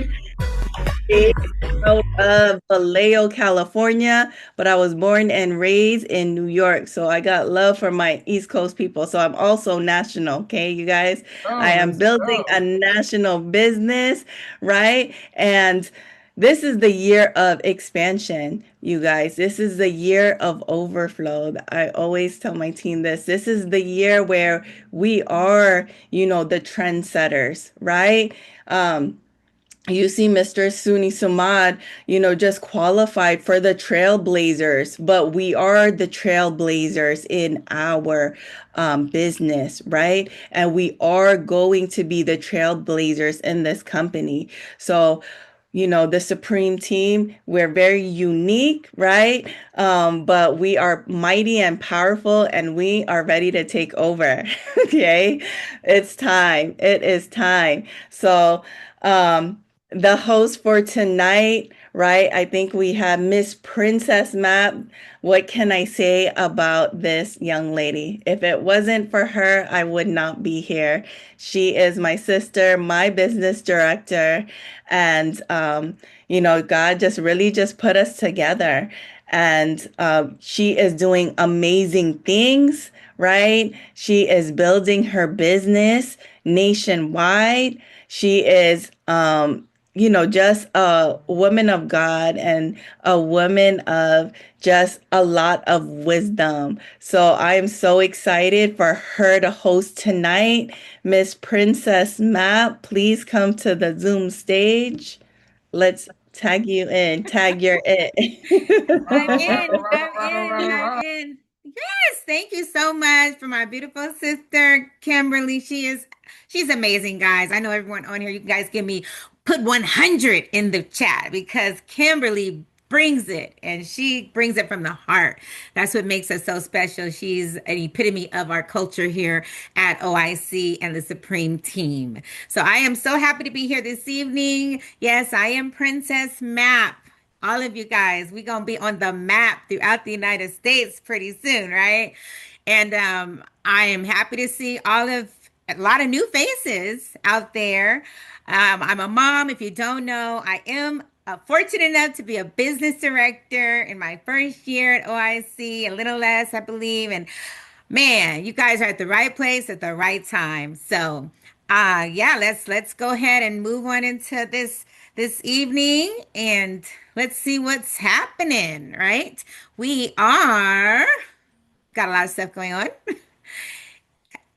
born out of Vallejo, California, but I was born and raised in New York. So I got love for my East Coast people. So I'm also national. Okay, you guys, I Oh, am let's building a go. national business, right? And this is the year of expansion, you guys. This is the year of overflow. I always tell my team this. This is the year where we are, the trendsetters, right? Um, you see Mr. Suni Samad, just qualified for the trailblazers, but we are the trailblazers in our business, right? And we are going to be the trailblazers in this company. So, the Supreme Team, we're very unique, right? But we are mighty and powerful, and we are ready to take over. Okay, it's time. It is time. So, the host for tonight, right? I think we have Miss Princess Map. What can I say about this young lady? If it wasn't for her, I would not be here. She is my sister, my business director, and God just really just put us together. And she is doing amazing things, right? She is building her business nationwide. She is just a woman of God and a woman of just a lot of wisdom. So I am so excited for her to host tonight. Miss Princess Map, please come to the Zoom stage. Let's tag you in, tag your it. I'm in. I'm in. I'm in. Yes, thank you so much for my beautiful sister, Kimberly. She's amazing, guys. I know everyone on here, you guys put 100 in the chat because Kimberly brings it and she brings it from the heart. That's what makes us so special. She's an epitome of our culture here at OIC and the Supreme Team. So I am so happy to be here this evening. Yes, I am Princess Map. All of you guys, we're gonna be on the map throughout the United States pretty soon, right? And I am happy to see a lot of new faces out there. I'm a mom. If you don't know, I am fortunate enough to be a business director in my first year at OIC, a little less, I believe. And man, you guys are at the right place at the right time. So, yeah, let's go ahead and move on into this evening and let's see what's happening, right? We are got a lot of stuff going on.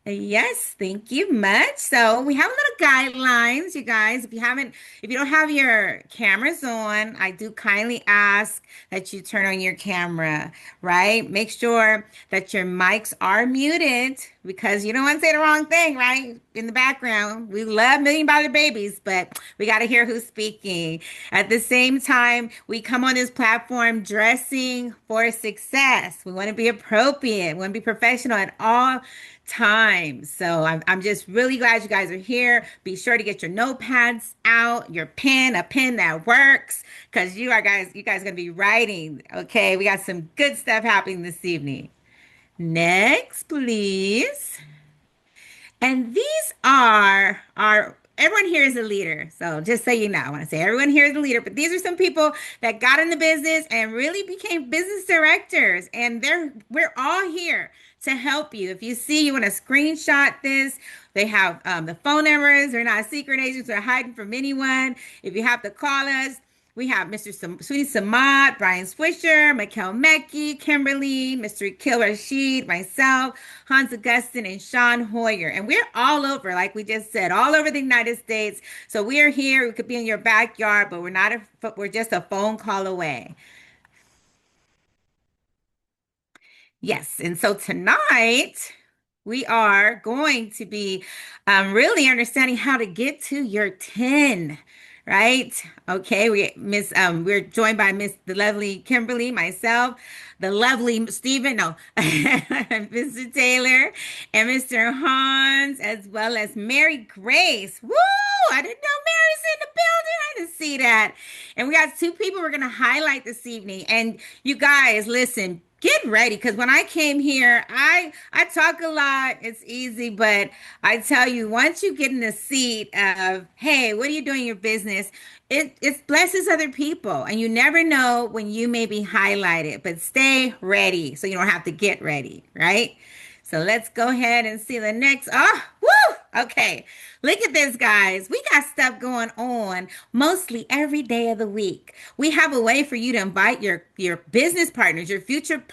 Yes, thank you much. So we have little guidelines, you guys. If you don't have your cameras on, I do kindly ask that you turn on your camera, right? Make sure that your mics are muted because you don't want to say the wrong thing, right? In the background, we love million dollar babies, but we got to hear who's speaking. At the same time, we come on this platform dressing for success. We want to be appropriate, we want to be professional at all time. So I'm just really glad you guys are here. Be sure to get your notepads out, your pen, a pen that works, because you guys are gonna be writing. Okay, we got some good stuff happening this evening. Next, please. And these are our everyone here is a leader. So just so you know, I want to say everyone here is a leader, but these are some people that got in the business and really became business directors. And we're all here to help you. If you see you want to screenshot this, they have the phone numbers. They're not secret agents. They're hiding from anyone. If you have to call us, we have Mr. Sweetie Samad, Brian Swisher, Mikel Mecki, Kimberly, Mr. Akil Rashid, myself, Hans Augustin, and Sean Hoyer. And we're all over, like we just said, all over the United States. So we're here. We could be in your backyard, but we're just a phone call away. Yes. And so tonight we are going to be really understanding how to get to your 10. Right. Okay. We're joined by the lovely Kimberly, myself, the lovely Stephen, no, Mr. Taylor, and Mr. Hans, as well as Mary Grace. Woo! I didn't know Mary's in the building. I didn't see that. And we got two people we're going to highlight this evening. And you guys, listen, get ready, because when I came here, I talk a lot. It's easy, but I tell you, once you get in the seat of, hey, what are you doing in your business? It blesses other people, and you never know when you may be highlighted. But stay ready so you don't have to get ready, right? So let's go ahead and see the next. Oh, woo! Okay. Look at this, guys. We got stuff going on mostly every day of the week. We have a way for you to invite your business partners, your future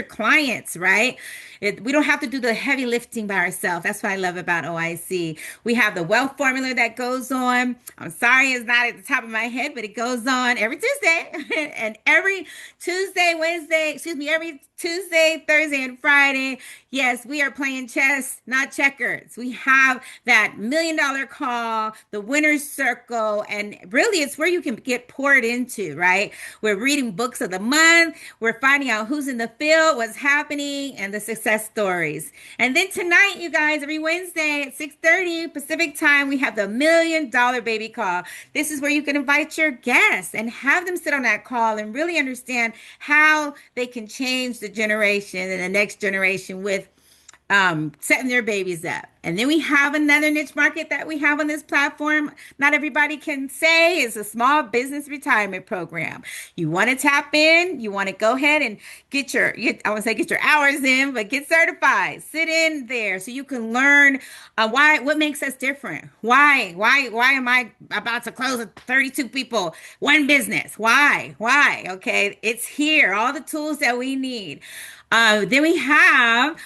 clients, right? We don't have to do the heavy lifting by ourselves. That's what I love about OIC. We have the wealth formula that goes on. I'm sorry it's not at the top of my head, but it goes on every Tuesday and every Tuesday, Wednesday, excuse me, every Tuesday, Thursday, and Friday. Yes, we are playing chess, not checkers. We have that $1 million call, the winner's circle, and really it's where you can get poured into, right? We're reading books of the month. We're finding out who's in the field, what's happening, and the success stories. And then tonight, you guys, every Wednesday at 6:30 Pacific time, we have the $1 million baby call. This is where you can invite your guests and have them sit on that call and really understand how they can change the generation and the next generation with setting their babies up. And then we have another niche market that we have on this platform. Not everybody can say is a small business retirement program. You want to tap in, you want to go ahead and I want to say get your hours in, but get certified. Sit in there so you can learn what makes us different. Why am I about to close with 32 people, one business? Why? Okay, it's here. All the tools that we need. Then we have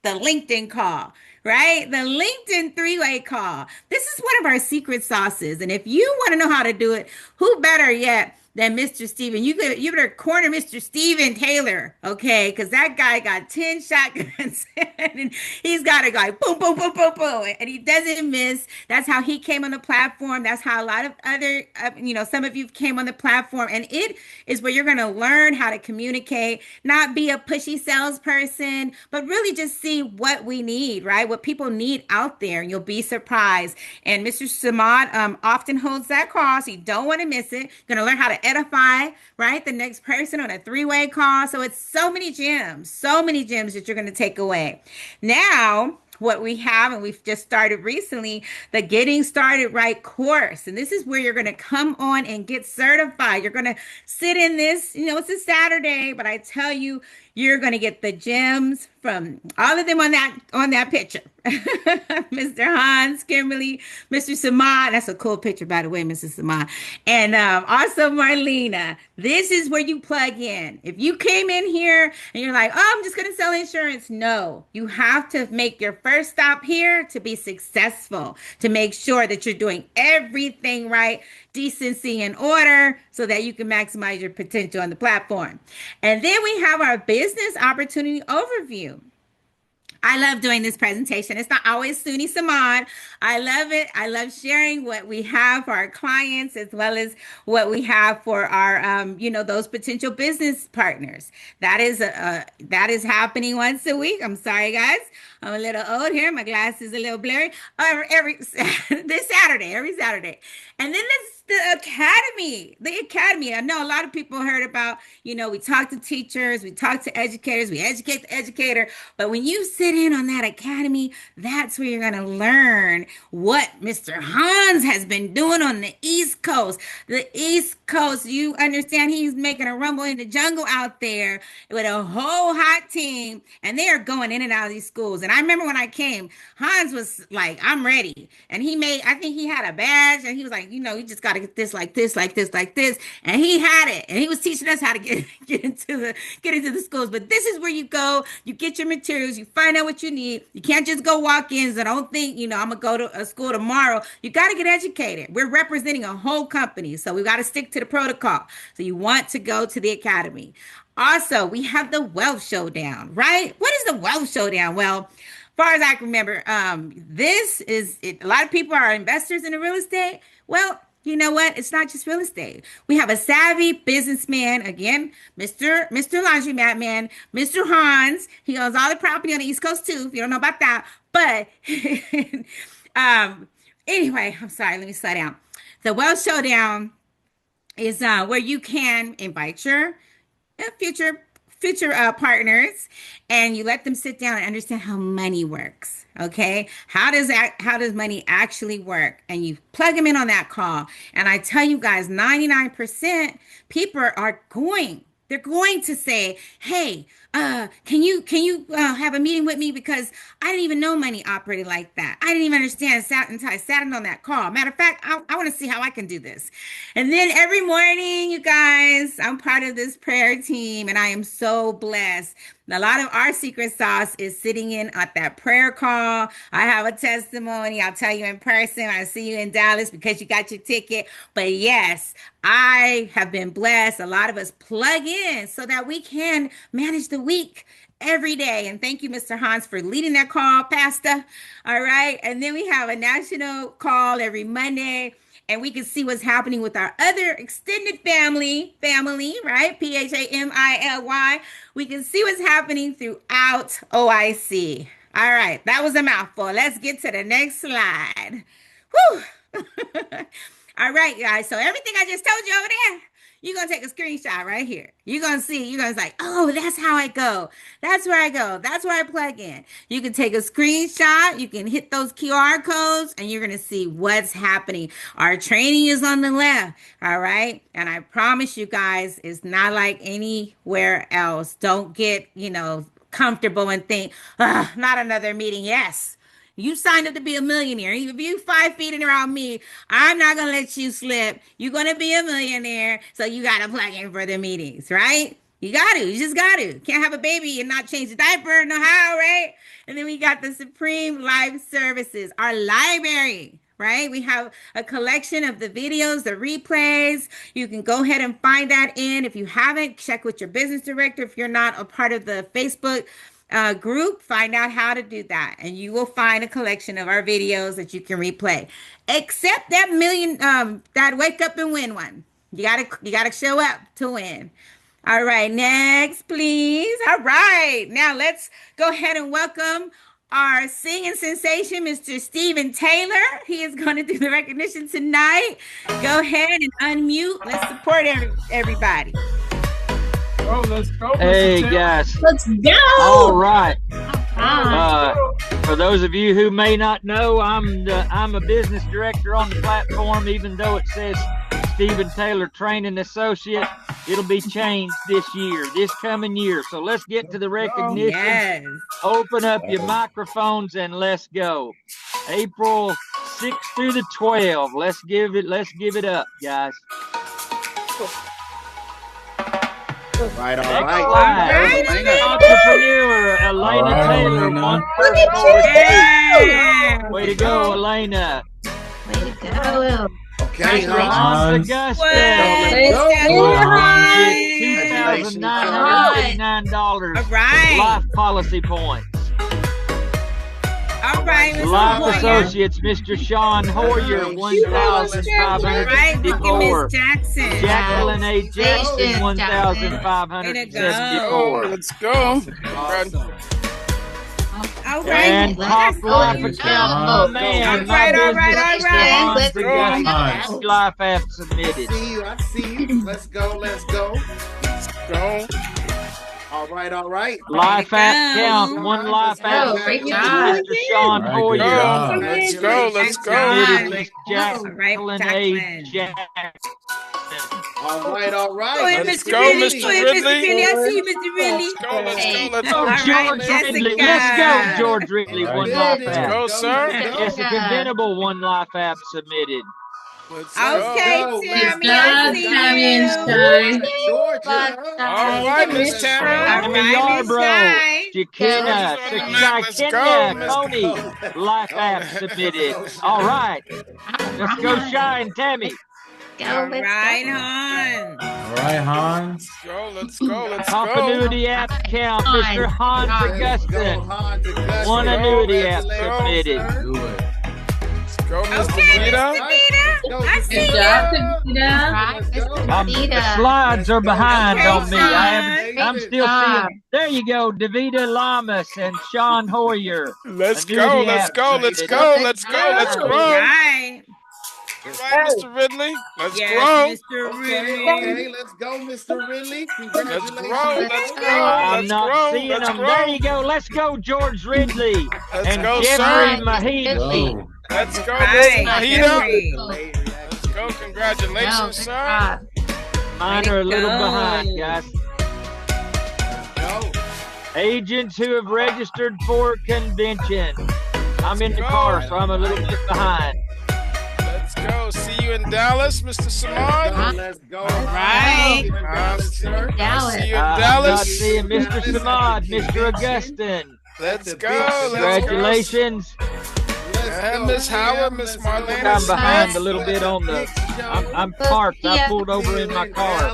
the LinkedIn call, right? The LinkedIn three-way call. This is one of our secret sauces. And if you want to know how to do it, who better yet than Mr. Steven? You better corner Mr. Steven Taylor, okay? Because that guy got 10 shotguns and he's got a guy boom, boom, boom, boom, boom, and he doesn't miss. That's how he came on the platform. That's how a lot of other, some of you came on the platform. And it is where you're going to learn how to communicate, not be a pushy salesperson, but really just see what we need, right? What people need out there, and you'll be surprised. And Mr. Samad often holds that call, so you don't want to miss it. You're going to learn how to edify, right? The next person on a three-way call. So it's so many gems that you're going to take away. Now, what we have, and we've just started recently, the Getting Started Right course. And this is where you're going to come on and get certified. You're going to sit in this, it's a Saturday, but I tell you, you're going to get the gems from all of them on that picture. Mr. Hans, Kimberly, Mr. Samad. That's a cool picture, by the way, Mrs. Samad. And also Marlena. This is where you plug in. If you came in here and you're like, oh, I'm just going to sell insurance. No, you have to make your first stop here to be successful, to make sure that you're doing everything right, decency and order, so that you can maximize your potential on the platform. And then we have our business opportunity overview. I love doing this presentation. It's not always SUNY Samad. I love it. I love sharing what we have for our clients as well as what we have for our, those potential business partners. That is happening once a week. I'm sorry, guys. I'm a little old here. My glass is a little blurry. This Saturday, every Saturday. And then the academy. The academy. I know a lot of people heard about, we talk to teachers, we talk to educators, we educate the educator. But when you sit in on that academy, that's where you're going to learn what Mr. Hans has been doing on the East Coast. The East Coast, you understand he's making a rumble in the jungle out there with a whole hot team, and they are going in and out of these schools. And I remember when I came, Hans was like, I'm ready. And I think he had a badge, and he was like, you just got to get this, like this, like this, like this. And he had it. And he was teaching us how to get into the schools. But this is where you go, you get your materials, you find out what you need. You can't just go walk-ins. I don't think, I'm going to go to a school tomorrow. You got to get educated. We're representing a whole company, so we got to stick to the protocol. So you want to go to the academy. Also, we have the Wealth Showdown, right? What is the Wealth Showdown? Well, as far as I can remember, this is it. A lot of people are investors in the real estate. Well, you know what? It's not just real estate. We have a savvy businessman, again, Mr. Laundromat Man, Mr. Hans. He owns all the property on the East Coast too, if you don't know about that. But anyway, I'm sorry, let me slow down. The Wealth Showdown is where you can invite your future partners, and you let them sit down and understand how money works. Okay, how does money actually work? And you plug them in on that call, and I tell you guys, 99% people are going. They're going to say, "Hey, can you have a meeting with me because I didn't even know money operated like that. I didn't even understand until I sat in on that call. Matter of fact, I want to see how I can do this." And then every morning, you guys, I'm part of this prayer team, and I am so blessed. A lot of our secret sauce is sitting in at that prayer call. I have a testimony. I'll tell you in person. I see you in Dallas because you got your ticket. But yes, I have been blessed. A lot of us plug in so that we can manage the week every day. And thank you, Mr. Hans, for leading that call, Pastor. All right. And then we have a national call every Monday, and we can see what's happening with our other extended family, right? PHAMILY. We can see what's happening throughout OIC. All right, that was a mouthful. Let's get to the next slide. Whew. All right, guys. So everything I just told you over there, you're going to take a screenshot right here. You're going to see, you're going to say, oh, that's how I go. That's where I go. That's where I plug in. You can take a screenshot. You can hit those QR codes, and you're going to see what's happening. Our training is on the left. All right. And I promise you guys, it's not like anywhere else. Don't get, comfortable and think, not another meeting. Yes. You signed up to be a millionaire. If you 5 feet in around me, I'm not going to let you slip. You're going to be a millionaire. So you got to plug in for the meetings, right? You got to. You just got to. Can't have a baby and not change the diaper. No how, right? And then we got the Supreme Life Services, our library, right? We have a collection of the videos, the replays. You can go ahead and find that in. If you haven't, check with your business director. If you're not a part of the Facebook group, find out how to do that, and you will find a collection of our videos that you can replay, except that that wake up and win one. You gotta show up to win. All right, next please. All right, now let's go ahead and welcome our singing sensation, Mr. Stephen Taylor. He is going to do the recognition tonight. Go ahead and unmute. Let's support everybody. Oh, let's go. Hey guys. Let's go. All right. For those of you who may not know, I'm a business director on the platform. Even though it says Stephen Taylor Training Associate, it'll be changed this coming year. So let's get to the recognition. Yes. Open up your microphones and let's go. April 6th through the 12th. Let's give it up, guys. Right, all Next right. slide. Entrepreneur Elena Taylor, one personal Yeah. Way to go, Elena. Way to go. Okay, Mr. Hans. Hans Augustin. Let's $2,989 All right. life policy points. All right, Mr. Life Hoyer. Associates, Mr. Sean Hoyer, All right, look at Miss 1,564. Jackson. Jacqueline A. Jackson, Way to 1,574. Let's go. All right. And top life account, man, my business Let's life app submitted. I see you. Let's go. go. All right. Life app count, one life app Great submitted, job. Mr. Sean Hoyer. Let's go. Submitted, Miss All right, Jacqueline A. Jacqueline. Jackson. All right. Go ahead, Let's Mr. go, Ridley. Mr. Go ahead, Mr. Ridley. Ridley. I see you, Mr. Ridley. Let's Go, go. All right, George Ridley. Let's go, Jessica. George Ridley. One life app. Go, sir. Jessica Venable, one life app submitted. Let's Okay, go. Tammy, Good I job, see Tammy and you. Shy. Georgia. All right, Miss All Tammy. Tammy right, Miss Yarbrough, Shy. Shakina, Let's go. Kenya, Let's Coney, life app submitted. All right, let's go, Shy and Tammy. All right, hon. All right, Hans. Let's go. Continuity app count, Mr. Hans Augustin. Hans Augustin. One annuity app submitted. Do it. Go, Mr. Okay, Miss Vita. Davita. I see Good you. job, Davita. The slides are behind Okay, on me. I'm David. still seeing. There you go, Davida Lamas and Sean Hoyer. Let's Annuity go. app Let's submitted. go. All Grow. right. All right, Mr. Ridley. Let's Yes, grow. Mr. Okay, Ridley. okay, let's go, Mr. Ridley. Let's Congratulations, grow. Let's brother. grow. I'm Let's not grow. seeing Let's them. There grow. you go. Let's go, George Ridley Let's and go, Jeffrey sir. Right, Mr. Mahidi. Ridley. Let's go, Mr. Right, Mahida. Jeffrey. Delayed reaction. Let's go. No, Congratulations, good sir. job. Mine are a little behind, guys. Go. Agents who have registered for convention. I'm in the car, so I'm a little bit behind. Let's go. See you in Dallas, Mr. Samad. Let's go. Right. Sir. Dallas. See you in I'm not Dallas. seeing Mr. Samad, Mr. Augustine. Let's go. Congratulations. And Miss Howard, Miss Marlena I'm behind a Smith. little bit on the. I'm parked. I pulled over in my car.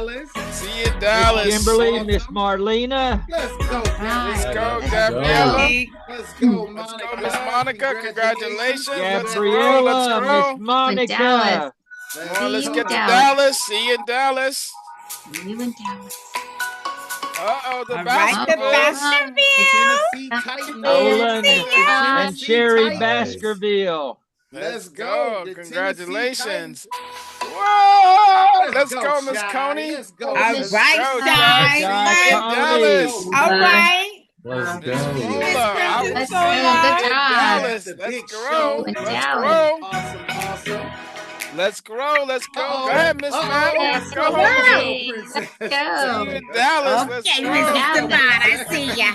See you in Miss Dallas. Kimberly, Miss Marlena. Let's go. Let's go, Let's Gabriella. Let's go, Let's go, Miss Monica. Congratulations. Let's grow. Gabriella, Let's Miss grow. Monica. Dallas. Come on, let's See you get in to Dallas. Dallas. See you in Dallas. You in Dallas. Uh-oh, the All right, the Baskervilles. Tennessee Titans. Nolan and Tennessee Sherry Titans. Baskerville. Let's go. The Congratulations. Tennessee Whoa! Let's Let's go, Miss Shy. Coney. Let's go. All Let's right, go, Shy. Shy. Shy Dallas. All right. Let's Miss go. Lola, I was Let's seeing go. you Good in job. Dallas. The Let's big grow. show. In Let's Dallas. grow. Awesome. Let's grow. Let's go. Uh-oh. Go ahead, Miss Uh-oh. Maddie. Let's Go go. home. Hey, Princess. let's See you go. in Dallas. Let's Okay, grow. Mr. Bond, I see ya.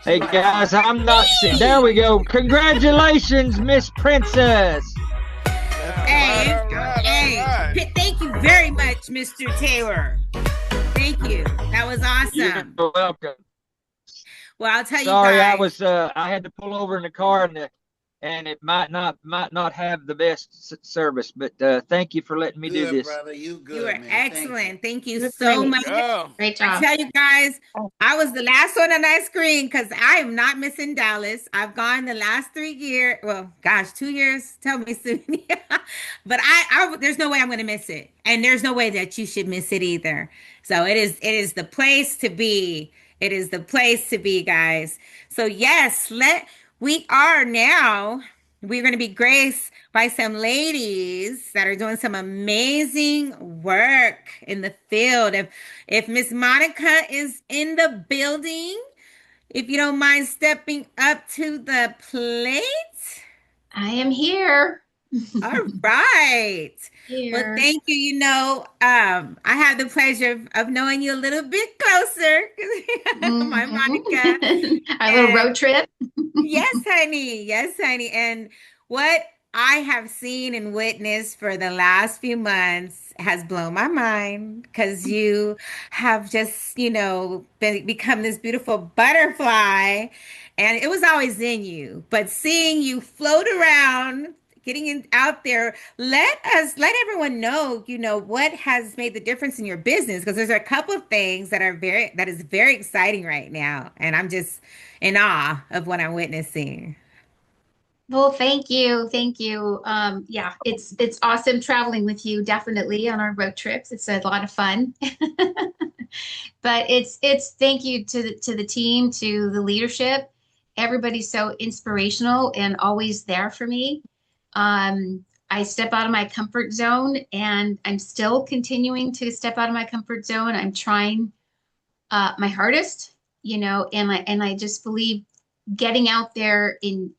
Hey guys, I'm not seeing. There we go. Congratulations, Miss Princess. Hey, All right. thank you very much, Mr. Taylor. Thank you. That was You're awesome. welcome. Well, I'll tell you Sorry, guys. I had to pull over in the car and it might not have the best service, but thank you for letting me do Good, this. brother. You good, You are man. Thank excellent. Thank you You're so great. much. Go. Great I job. tell you guys, I was the last one on that screen because I am not missing Dallas. I've gone the last 3 years. Well, gosh, 2 years. Tell me soon. But there's no way I'm going to miss it, and there's no way that you should miss it either. So it is the place to be. It is the place to be, guys. So yes, we are now. We're going to be graced by some ladies that are doing some amazing work in the field. If Miss Monica is in the building, if you don't mind stepping up to the plate. I am here. All right. Well, Here. thank you. I have the pleasure of knowing you a little bit closer. My Monica. Our little road trip. Yes, honey. Yes, honey. And what I have seen and witnessed for the last few months has blown my mind because you have just, become this beautiful butterfly. And it was always in you. But seeing you float around, out there, let everyone know, what has made the difference in your business. Because there's a couple of things that is very exciting right now. And I'm just in awe of what I'm witnessing. Well, thank you. Thank you. Yeah, it's awesome traveling with you, definitely on our road trips. It's a lot of fun. But it's thank you to the team, to the leadership. Everybody's so inspirational and always there for me. I step out of my comfort zone, and I'm still continuing to step out of my comfort zone. I'm trying my hardest, and I just believe getting out there and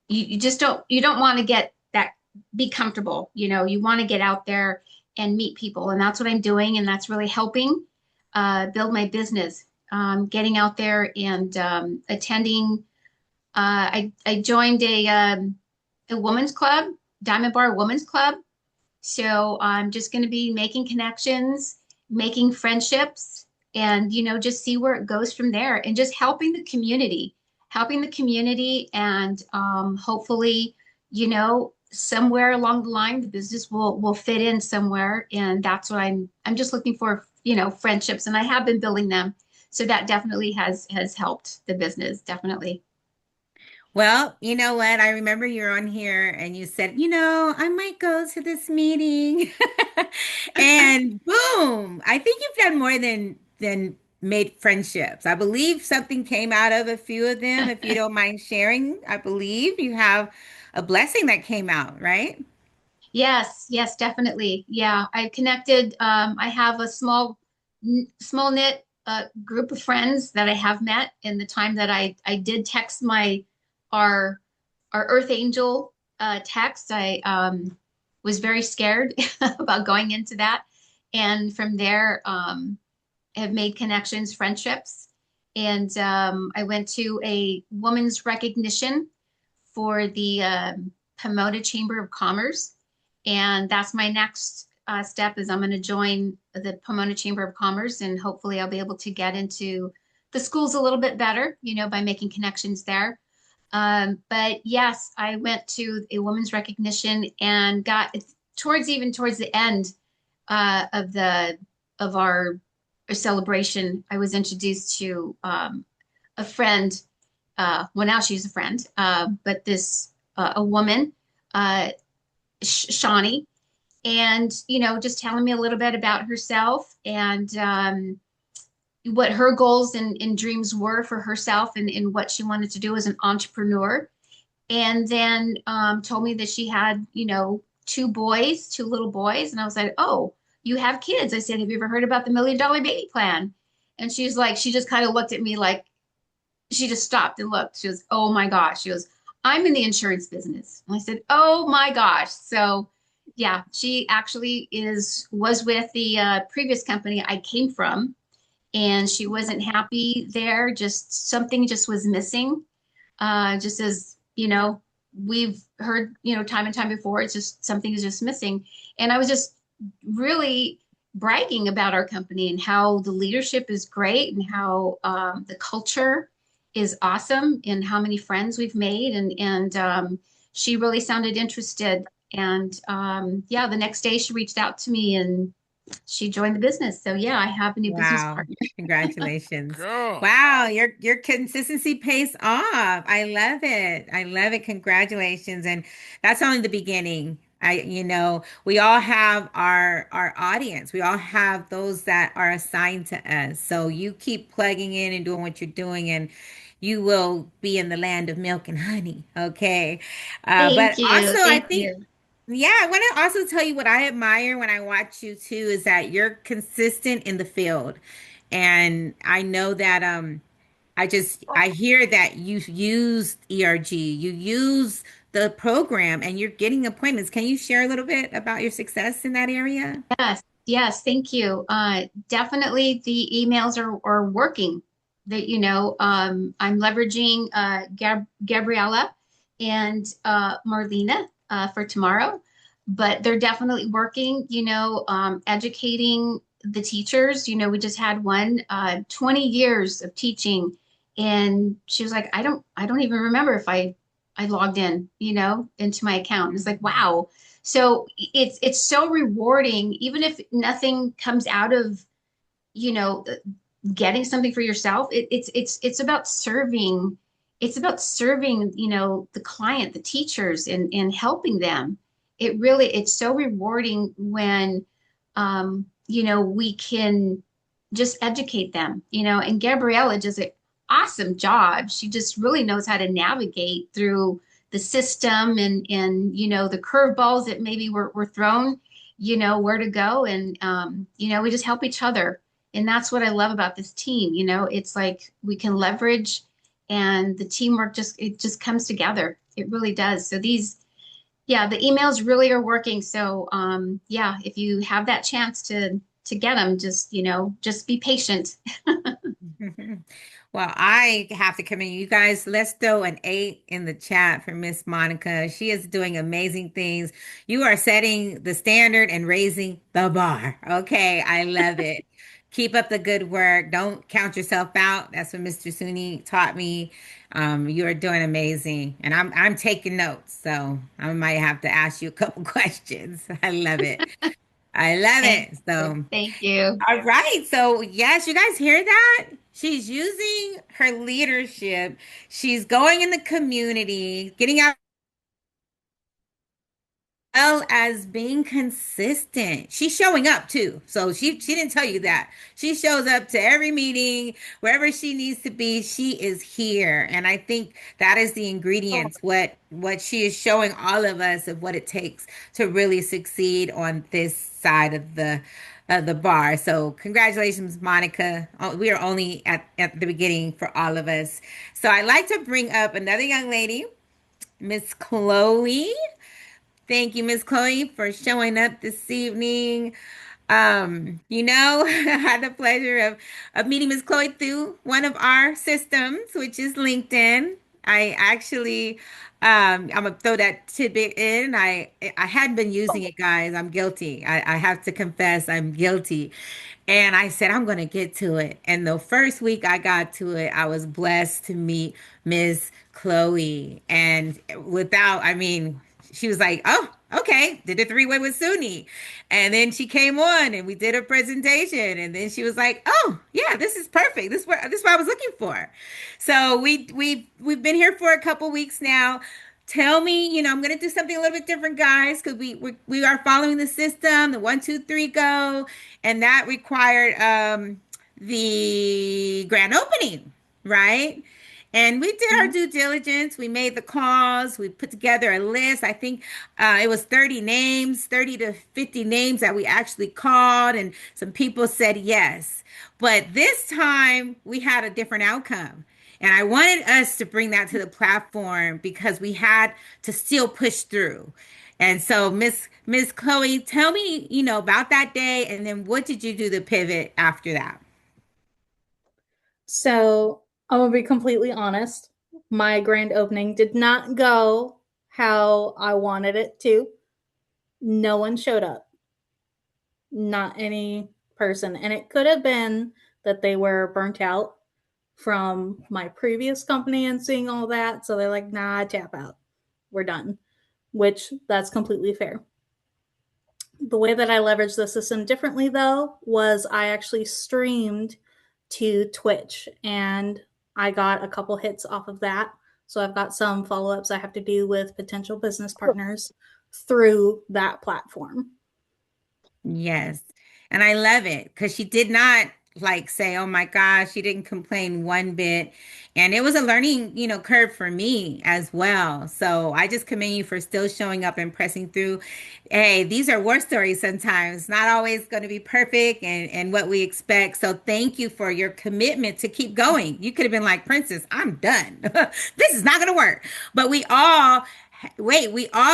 you just don't want to be comfortable, you want to get out there and meet people, and that's what I'm doing, and that's really helping build my business. Getting out there and attending. I joined a women's club, Diamond Bar Women's Club. So I'm just going to be making connections, making friendships, and just see where it goes from there, and just helping the community, and hopefully, somewhere along the line the business will fit in somewhere, and that's what I'm just looking for, friendships, and I have been building them. So that definitely has helped the business, definitely. Well, you know what? I remember you're on here and you said, I might go to this meeting. And boom, I think you've done more than made friendships. I believe something came out of a few of them. If you don't mind sharing, I believe you have a blessing that came out, right? Yes, yes, definitely. Yeah, I connected. I have a small knit group of friends that I have met in the time that I did text our our Earth Angel text. I was very scared about going into that, and from there, have made connections, friendships, and I went to a woman's recognition for the Pomona Chamber of Commerce. And that's my next step is I'm going to join the Pomona Chamber of Commerce and hopefully I'll be able to get into the schools a little bit better, by making connections there. But yes, I went to a women's recognition and got towards the end of our celebration. I was introduced to a friend. Well, now she's a friend, but this a woman, uh, Shawnee, and just telling me a little bit about herself and what her goals and dreams were for herself and what she wanted to do as an entrepreneur. And then told me that she had, two little boys. And I was like, oh, you have kids. I said, have you ever heard about the $1 million baby plan? And she's like, she just kind of looked at me like, she just stopped and looked. She goes, oh my gosh. She goes, I'm in the insurance business. And I said, oh my gosh. So yeah, she actually was with the previous company I came from, and she wasn't happy there. Just something just was missing. Just as, we've heard, time and time before, it's just something is just missing. And I was just really bragging about our company and how the leadership is great and how the culture is awesome and how many friends we've made. And she really sounded interested. And yeah, the next day she reached out to me and she joined the business. So yeah, I have a new business Wow. partner. Congratulations. Go. Wow, your consistency pays off. I love it. I love it. Congratulations. And that's only the beginning. We all have our audience. We all have those that are assigned to us. So you keep plugging in and doing what you're doing and you will be in the land of milk and honey. Okay. But Thank also you. I Thank think you. yeah, I want to also tell you what I admire when I watch you too is that you're consistent in the field. And I know that I hear that you use ERG, you use the program and you're getting appointments. Can you share a little bit about your success in that area? Yes, yes, thank you. Definitely the emails are working. That I'm leveraging Gabriella and Marlena for tomorrow, but they're definitely working. Educating the teachers. We just had one 20 years of teaching, and she was like, I don't even remember if I logged in, into my account. And it's like, wow. So it's so rewarding, even if nothing comes out of, you know, getting something for yourself. It's about serving. It's about serving, the client, the teachers, and helping them. It's so rewarding when, we can just educate them, and Gabriella does an awesome job. She just really knows how to navigate through the system and the curveballs that maybe were thrown, where to go. And, we just help each other. And that's what I love about this team. It's like we can leverage and the teamwork it just comes together. It really does. So yeah, the emails really are working. So, yeah, if you have that chance to get them, just be patient. Well, I have to commend you guys. Let's throw an 8 in the chat for Miss Monica. She is doing amazing things. You are setting the standard and raising the bar. Okay, I love it. Keep up the good work. Don't count yourself out. That's what Mr. Suni taught me. You are doing amazing, and I'm taking notes. So I might have to ask you a couple questions. I love it. I love Thank it. you. So. Thank you. All right. So, yes, you guys hear that? She's using her leadership. She's going in the community, getting out well as being consistent. She's showing up too. So she didn't tell you that. She shows up to every meeting, wherever she needs to be, she is here. And I think that is the ingredients, what she is showing all of us of what it takes to really succeed on this side of the bar. So congratulations, Monica. We are only at the beginning for all of us. So I'd like to bring up another young lady, Miss Chloe. Thank you, Miss Chloe, for showing up this evening. I had the pleasure of meeting Miss Chloe through one of our systems, which is LinkedIn. I actually, I'm gonna throw that tidbit in. I hadn't been using it, guys. I'm guilty. I have to confess, I'm guilty. And I said, I'm gonna get to it. And the first week I got to it, I was blessed to meet Miss Chloe. And she was like, "Oh, okay." Did a three-way with Suni, and then she came on, and we did a presentation, and then she was like, "Oh, yeah, this is perfect. This is what I was looking for." So we've been here for a couple weeks now. Tell me, I'm gonna do something a little bit different, guys, because we are following the system, the 1, 2, 3 go, and that required the grand opening, right? And we did our due diligence. We made the calls. We put together a list. I think it was 30 names, 30 to 50 names that we actually called, and some people said yes. But this time we had a different outcome. And I wanted us to bring that to the platform because we had to still push through. And so, Miss Chloe, tell me, about that day, and then what did you do to pivot after that? So I'm gonna be completely honest. My grand opening did not go how I wanted it to. No one showed up. Not any person. And it could have been that they were burnt out from my previous company and seeing all that. So they're like, nah, tap out. We're done. Which that's completely fair. The way that I leveraged the system differently, though, was I actually streamed to Twitch and I got a couple hits off of that. So I've got some follow ups I have to do with potential business partners through that platform. Yes. And I love it because she did not like say, "Oh my gosh," she didn't complain one bit. And it was a learning, curve for me as well. So I just commend you for still showing up and pressing through. Hey, these are war stories sometimes, not always going to be perfect and what we expect. So thank you for your commitment to keep going. You could have been like, "Princess, I'm done. This is not going to work." But we all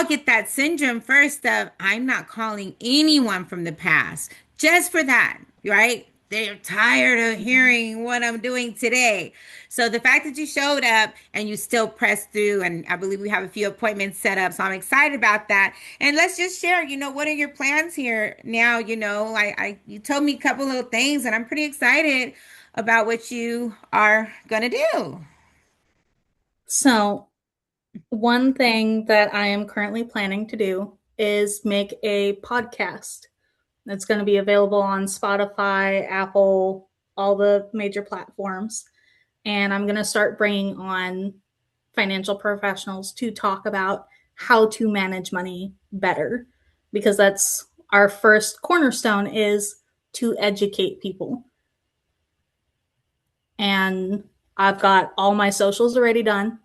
get that syndrome first of, "I'm not calling anyone from the past," just for that, right? They're tired of hearing what I'm doing today. So the fact that you showed up and you still pressed through, and I believe we have a few appointments set up, so I'm excited about that. And let's just share, what are your plans here now? You told me a couple little things, and I'm pretty excited about what you are gonna do. So, one thing that I am currently planning to do is make a podcast. It's going to be available on Spotify, Apple, all the major platforms. And I'm going to start bringing on financial professionals to talk about how to manage money better, because that's our first cornerstone, is to educate people. And I've got all my socials already done.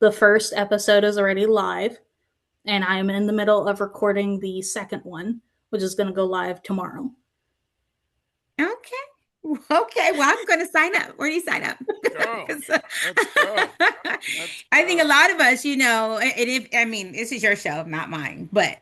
The first episode is already live, and I'm in the middle of recording the second one, which is going to go live tomorrow. Okay. Okay, well, I'm going to sign up. Where do you sign up? Go. 'Cause, Let's go. Let's I think a go. lot of us, this is your show, not mine, but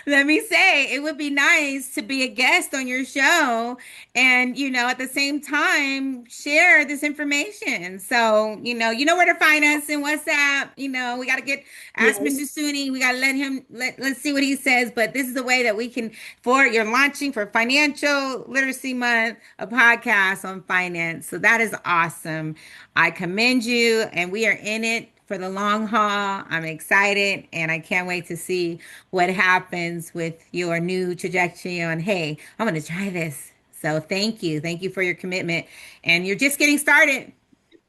let me say, it would be nice to be a guest on your show and, at the same time, share this information. So, you know where to find us in WhatsApp. We got to ask Mr. Yes. Suni. We got to let's see what he says. But this is the way that we can, you're launching for Financial Literacy Month, a podcast on finance. So that is awesome. I commend you, and we are in it for the long haul. I'm excited, and I can't wait to see what happens with your new trajectory on, hey, I'm going to try this. So thank you. Thank you for your commitment. And you're just getting started.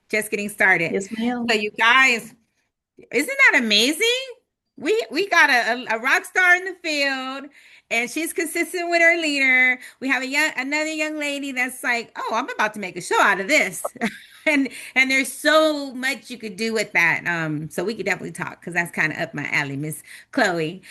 Just getting started. Yes, ma'am. So you guys, isn't that amazing? we got a rock star in the field, and she's consistent with her leader. We have another young lady that's like, oh, I'm about to make a show out of this. And there's so much you could do with that. So we could definitely talk because that's kind of up my alley, Miss Chloe.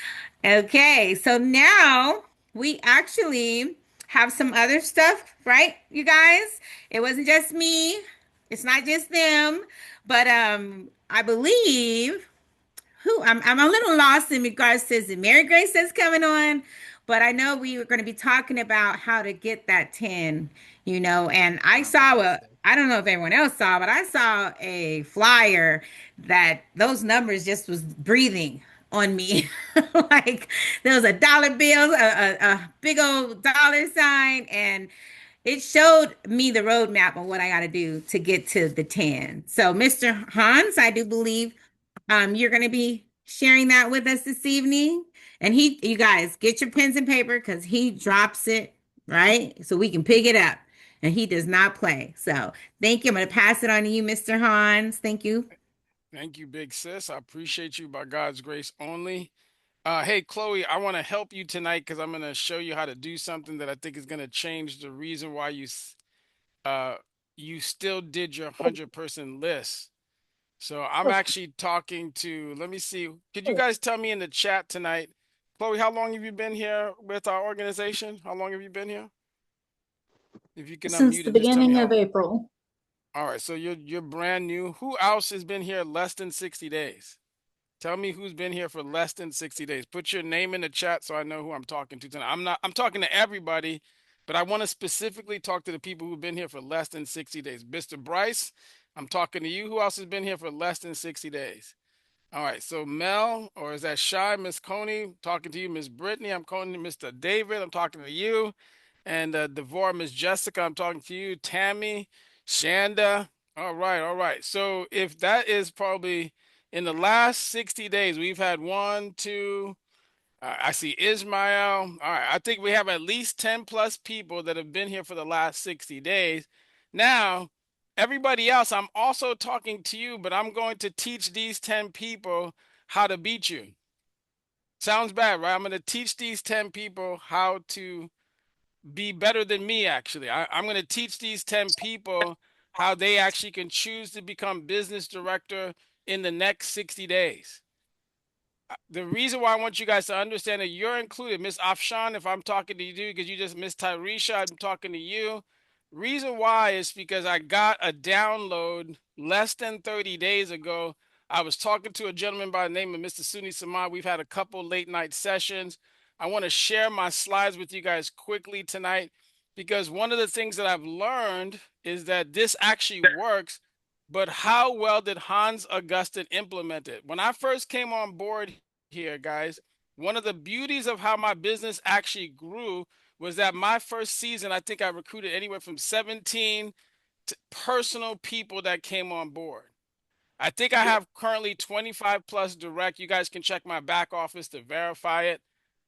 Okay, so now we actually have some other stuff, right, you guys? It wasn't just me. It's not just them, but I believe who I'm a little lost in regards to the Mary Grace that's coming on, but I know we were going to be talking about how to get that 10, and I On saw Wednesday. I don't know if everyone else saw, but I saw a flyer that those numbers just was breathing on me. Like there was a dollar bill, a big old dollar sign, and it showed me the roadmap on what I got to do to get to the 10. So, Mr. Hans, I do believe you're going to be sharing that with us this evening. And you guys, get your pens and paper because he drops it, right? So we can pick it up. And he does not play. So thank you. I'm going to pass it on to you, Mr. Hans. Thank you. Thank you, big sis. I appreciate you by God's grace only. Hey, Chloe, I want to help you tonight because I'm going to show you how to do something that I think is going to change the reason why uh, you still did your 100-person list. So I'm actually talking to, let me see. Could you guys tell me in the chat tonight, Chloe, how long have you been here with our organization? How long have you been here? If you can Since unmute the and just tell me beginning how of long. April. All right, so you're brand new. Who else has been here less than 60 days? Tell me who's been here for less than 60 days. Put your name in the chat so I know who I'm talking to tonight. I'm talking to everybody, but I want to specifically talk to the people who've been here for less than 60 days. Mr. Bryce, I'm talking to you. Who else has been here for less than 60 days? All right, so Mel, or is that Shy, Miss Coney? Talking to you, Miss Brittany. I'm calling you Mr. David. I'm talking to you. And Devore, Miss Jessica, I'm talking to you. Tammy, Shanda. All right, all right. So if that is probably in the last 60 days, we've had one, two, I see Ismail. All right, I think we have at least 10 plus people that have been here for the last 60 days. Now, everybody else, I'm also talking to you, but I'm going to teach these 10 people how to beat you. Sounds bad, right? I'm going to teach these 10 people how to be better than me, actually. I'm going to teach these 10 people how they actually can choose to become business director in the next 60 days. The reason why I want you guys to understand that you're included, Miss Afshan, if I'm talking to you because you just Miss Tyresha, I'm talking to you. Reason why is because I got a download less than 30 days ago. I was talking to a gentleman by the name of Mr. Suni Samad. We've had a couple late night sessions. I want to share my slides with you guys quickly tonight because one of the things that I've learned is that this actually works, but how well did Hans Augustin implement it? When I first came on board here, guys, one of the beauties of how my business actually grew was that my first season, I think I recruited anywhere from 17 to personal people that came on board. I think I have currently 25 plus direct. You guys can check my back office to verify it.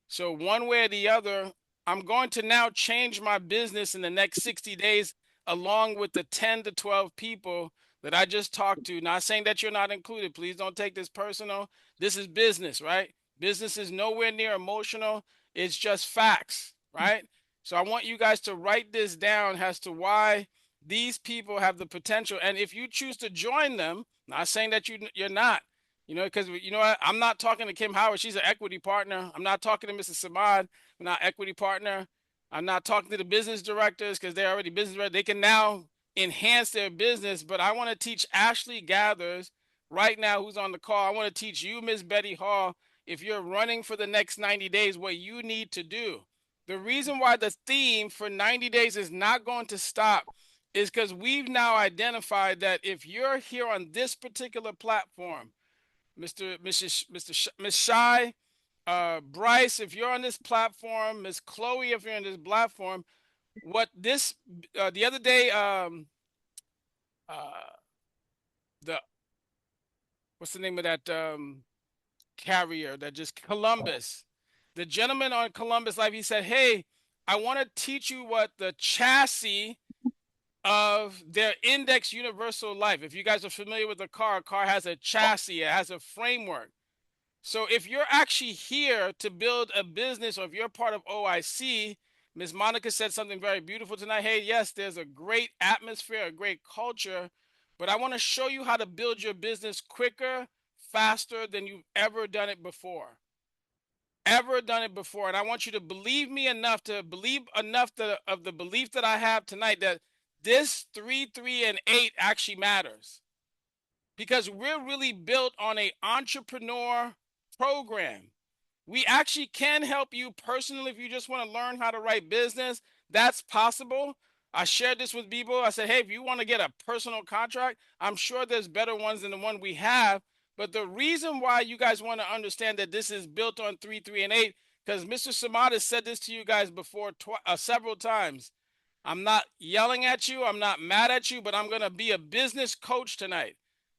So one way or the other, I'm going to now change my business in the next 60 days, along with the 10 to 12 people that I just talked to. Not saying that you're not included. Please don't take this personal. This is business, right? Business is nowhere near emotional. It's just facts, right? So I want you guys to write this down as to why these people have the potential. And if you choose to join them, not saying that you're not, because you know what? I'm not talking to Kim Howard. She's an equity partner. I'm not talking to Mrs. Samad. I'm not equity partner. I'm not talking to the business directors because they're already business directors. They can now enhance their business. But I want to teach Ashley Gathers right now, who's on the call. I want to teach you, Miss Betty Hall, if you're running for the next 90 days, what you need to do. The reason why the theme for 90 days is not going to stop is because we've now identified that if you're here on this particular platform, Miss Shy, Bryce, if you're on this platform, Miss Chloe, if you're on this platform, what this the other day, uh, the what's the name of that carrier that just Columbus, the gentleman on Columbus Life, he said, "Hey, I want to teach you what the chassis of their index universal life. If you guys are familiar with a car has a chassis, it has a framework. So if you're actually here to build a business, or if you're part of OIC, Miss Monica said something very beautiful tonight. Hey, yes, there's a great atmosphere, a great culture, but I want to show you how to build your business quicker, faster than you've ever done it before. Ever done it before. And I want you to believe me enough to believe enough of the belief that I have tonight that this 3, 3, and 8 actually matters, because we're really built on a entrepreneur program. We actually can help you personally if you just want to learn how to write business. That's possible. I shared this with people. I said, hey, if you want to get a personal contract, I'm sure there's better ones than the one we have. But the reason why you guys want to understand that this is built on 3, 3, and 8, because Mr. Samad has said this to you guys before several times. I'm not yelling at you. I'm not mad at you, but I'm going to be a business coach tonight.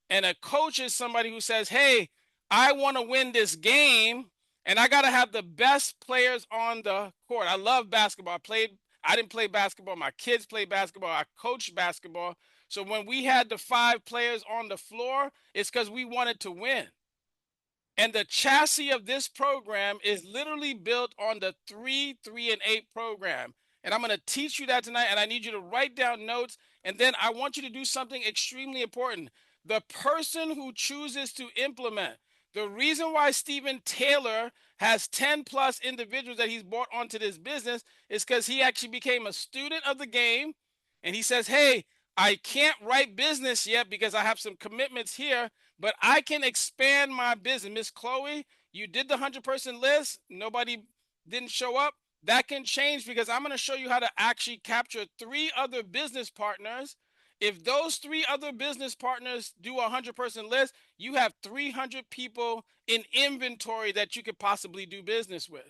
And a coach is somebody who says, hey, I want to win this game, and I got to have the best players on the court. I love basketball. I didn't play basketball. My kids play basketball. I coached basketball. So when we had the 5 players on the floor, it's because we wanted to win. And the chassis of this program is literally built on the 3, 3, and 8 program. And I'm going to teach you that tonight. And I need you to write down notes. And then I want you to do something extremely important. The person who chooses to implement, the reason why Stephen Taylor has 10 plus individuals that he's brought onto this business is because he actually became a student of the game. And he says, hey, I can't write business yet because I have some commitments here, but I can expand my business. Miss Chloe, you did the 100-person list. Nobody didn't show up. That can change, because I'm going to show you how to actually capture 3 other business partners. If those 3 other business partners do a 100-person list, you have 300 people in inventory that you could possibly do business with.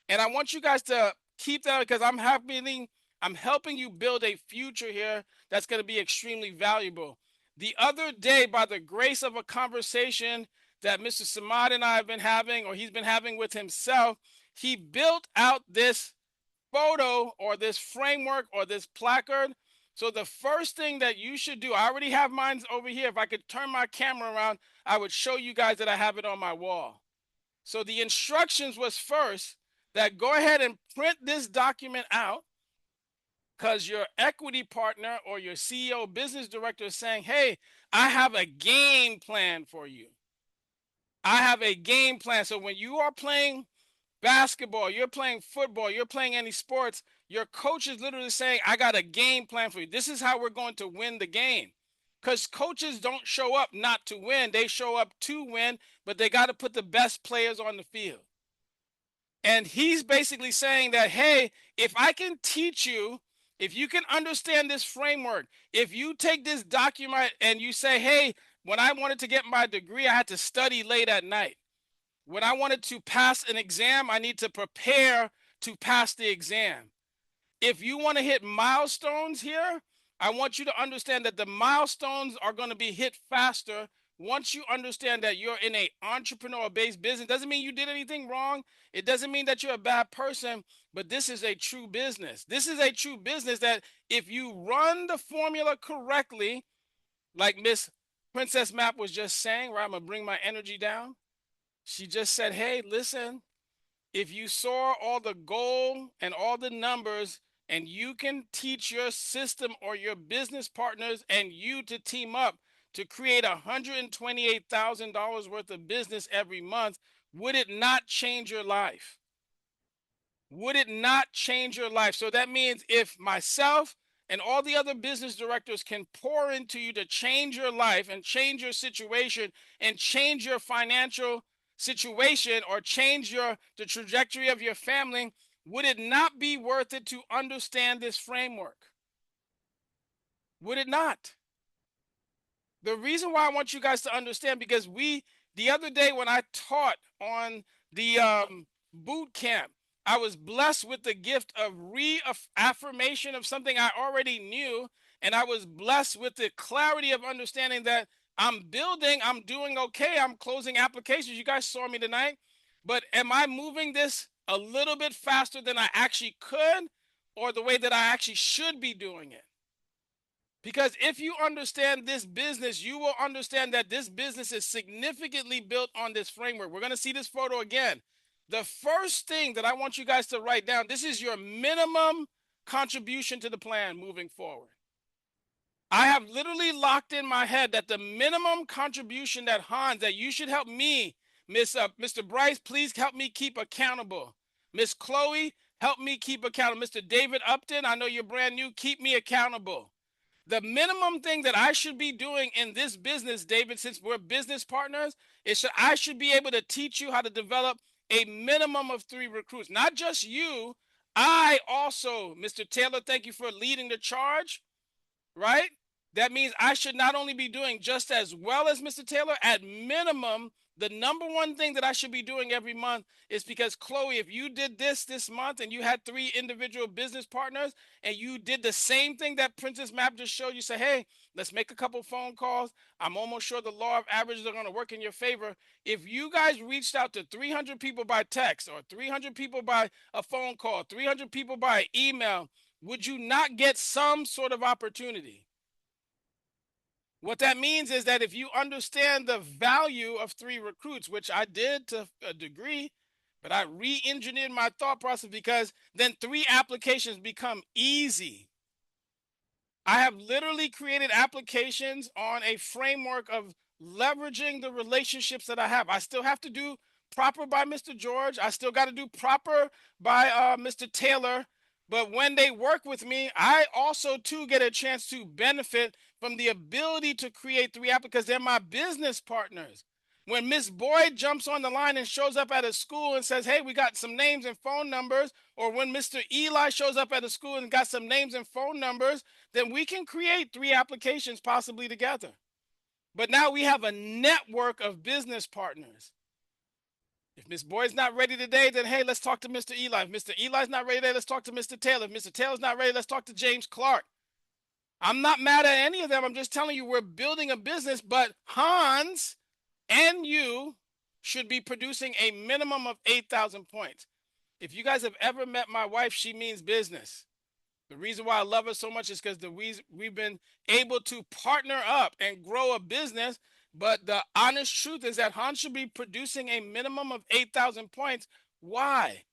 And I want you guys to keep that, because I'm helping you build a future here that's going to be extremely valuable. The other day, by the grace of a conversation that Mr. Samad and I have been having, or he's been having with himself, he built out this photo, or this framework, or this placard. So the first thing that you should do, I already have mine over here. If I could turn my camera around, I would show you guys that I have it on my wall. So the instructions was first that go ahead and print this document out, because your equity partner or your CEO business director is saying, hey, I have a game plan for you. I have a game plan. So when you are playing basketball, you're playing football, you're playing any sports, your coach is literally saying, I got a game plan for you. This is how we're going to win the game. Because coaches don't show up not to win. They show up to win, but they got to put the best players on the field. And he's basically saying that, hey, if I can teach you, if you can understand this framework, if you take this document and you say, hey, when I wanted to get my degree, I had to study late at night. When I wanted to pass an exam, I need to prepare to pass the exam. If you want to hit milestones here, I want you to understand that the milestones are going to be hit faster once you understand that you're in a entrepreneur-based business. Doesn't mean you did anything wrong. It doesn't mean that you're a bad person, but this is a true business. This is a true business that if you run the formula correctly, like Miss Princess Map was just saying, where I'm going to bring my energy down. She just said, hey, listen, if you saw all the goal and all the numbers, and you can teach your system or your business partners and you to team up to create $128,000 worth of business every month, would it not change your life? Would it not change your life? So that means if myself and all the other business directors can pour into you to change your life and change your situation and change your financial situation, or change the trajectory of your family, would it not be worth it to understand this framework? Would it not? The reason why I want you guys to understand, because the other day when I taught on the boot camp, I was blessed with the gift of reaffirmation of something I already knew. And I was blessed with the clarity of understanding that I'm building, I'm doing okay, I'm closing applications. You guys saw me tonight. But am I moving this a little bit faster than I actually could, or the way that I actually should be doing it? Because if you understand this business, you will understand that this business is significantly built on this framework. We're going to see this photo again. The first thing that I want you guys to write down, this is your minimum contribution to the plan moving forward. I have literally locked in my head that the minimum contribution that Hans, that you should help me, Mr. Bryce, please help me keep accountable. Miss Chloe, help me keep accountable. Mr. David Upton, I know you're brand new, keep me accountable. The minimum thing that I should be doing in this business, David, since we're business partners, is I should be able to teach you how to develop a minimum of 3 recruits. Not just you, I also, Mr. Taylor, thank you for leading the charge, right? That means I should not only be doing just as well as Mr. Taylor, at minimum, the number one thing that I should be doing every month is because, Chloe, if you did this month and you had 3 individual business partners and you did the same thing that Princess Map just showed you, say, hey, let's make a couple phone calls. I'm almost sure the law of averages are going to work in your favor. If you guys reached out to 300 people by text or 300 people by a phone call, 300 people by email, would you not get some sort of opportunity? What that means is that if you understand the value of 3 recruits, which I did to a degree, but I re-engineered my thought process, because then 3 applications become easy. I have literally created applications on a framework of leveraging the relationships that I have. I still have to do proper by Mr. George. I still got to do proper by Mr. Taylor. But when they work with me, I also too get a chance to benefit from the ability to create 3 apps, because they're my business partners. When Miss Boyd jumps on the line and shows up at a school and says, hey, we got some names and phone numbers, or when Mr. Eli shows up at a school and got some names and phone numbers, then we can create 3 applications possibly together. But now we have a network of business partners. If Miss Boyd's not ready today, then hey, let's talk to Mr. Eli. If Mr. Eli's not ready today, let's talk to Mr. Taylor. If Mr. Taylor's not ready, let's talk to James Clark. I'm not mad at any of them. I'm just telling you, we're building a business, but Hans and you should be producing a minimum of 8,000 points. If you guys have ever met my wife, she means business. The reason why I love her so much is because we've been able to partner up and grow a business. But the honest truth is that Hans should be producing a minimum of 8,000 points. Why?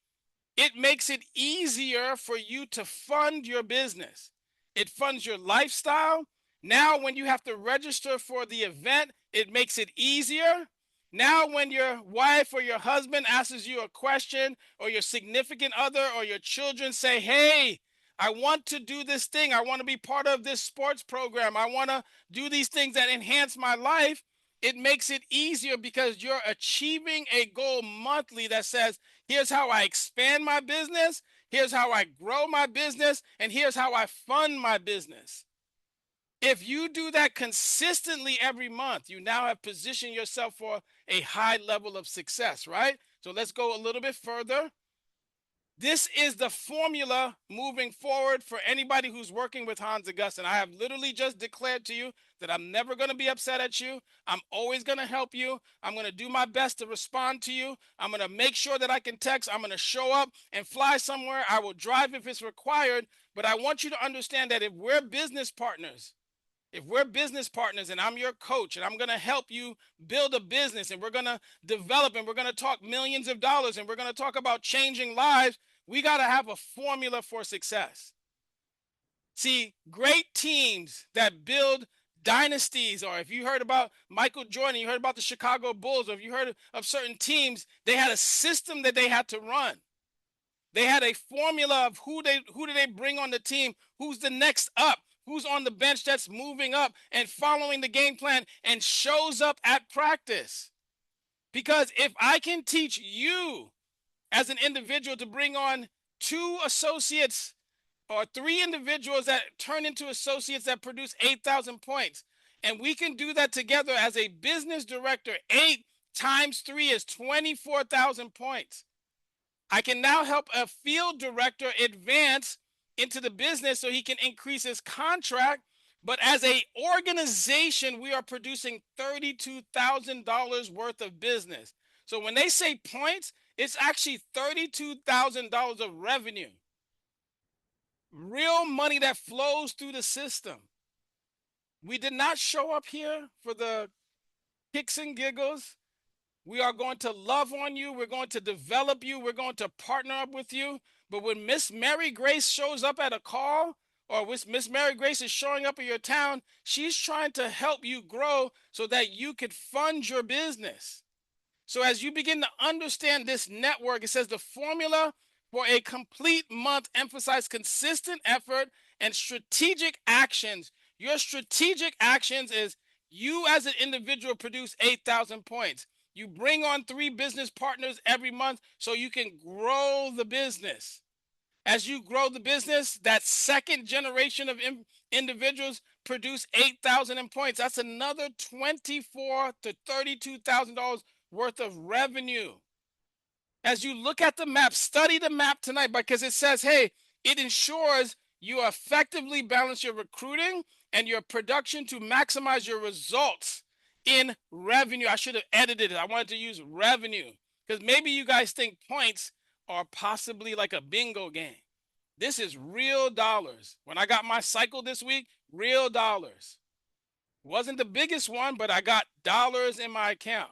It makes it easier for you to fund your business. It funds your lifestyle. Now, when you have to register for the event, it makes it easier. Now, when your wife or your husband asks you a question, or your significant other or your children say, hey, I want to do this thing. I want to be part of this sports program. I want to do these things that enhance my life. It makes it easier because you're achieving a goal monthly that says, here's how I expand my business, here's how I grow my business, and here's how I fund my business. If you do that consistently every month, you now have positioned yourself for a high level of success, right? So let's go a little bit further. This is the formula moving forward for anybody who's working with Hans Augustin. I have literally just declared to you that I'm never going to be upset at you. I'm always going to help you. I'm going to do my best to respond to you. I'm going to make sure that I can text. I'm going to show up and fly somewhere. I will drive if it's required. But I want you to understand that if we're business partners, and I'm your coach and I'm going to help you build a business, and we're going to develop, and we're going to talk millions of dollars, and we're going to talk about changing lives, we got to have a formula for success. See, great teams that build dynasties, or if you heard about Michael Jordan, you heard about the Chicago Bulls, or if you heard of certain teams, they had a system that they had to run. They had a formula of who do they bring on the team, who's the next up, who's on the bench that's moving up and following the game plan and shows up at practice. Because if I can teach you as an individual to bring on 2 associates or 3 individuals that turn into associates that produce 8,000 points, and we can do that together as a business director, 8 times 3 is 24,000 points. I can now help a field director advance into the business so he can increase his contract. But as a organization, we are producing $32,000 worth of business. So when they say points, it's actually $32,000 of revenue. Real money that flows through the system. We did not show up here for the kicks and giggles. We are going to love on you. We're going to develop you. We're going to partner up with you. But when Miss Mary Grace shows up at a call, or Miss Mary Grace is showing up in your town, she's trying to help you grow so that you could fund your business. So as you begin to understand this network, it says the formula for a complete month emphasize consistent effort and strategic actions. Your strategic actions is you as an individual produce 8,000 points. You bring on 3 business partners every month so you can grow the business. As you grow the business, that second generation of individuals produce 8,000 in points. That's another $24,000 to $32,000 worth of revenue. As you look at the map, study the map tonight because it says, hey, it ensures you effectively balance your recruiting and your production to maximize your results in revenue. I should have edited it. I wanted to use revenue because maybe you guys think points are possibly like a bingo game. This is real dollars. When I got my cycle this week, real dollars. Wasn't the biggest one, but I got dollars in my account.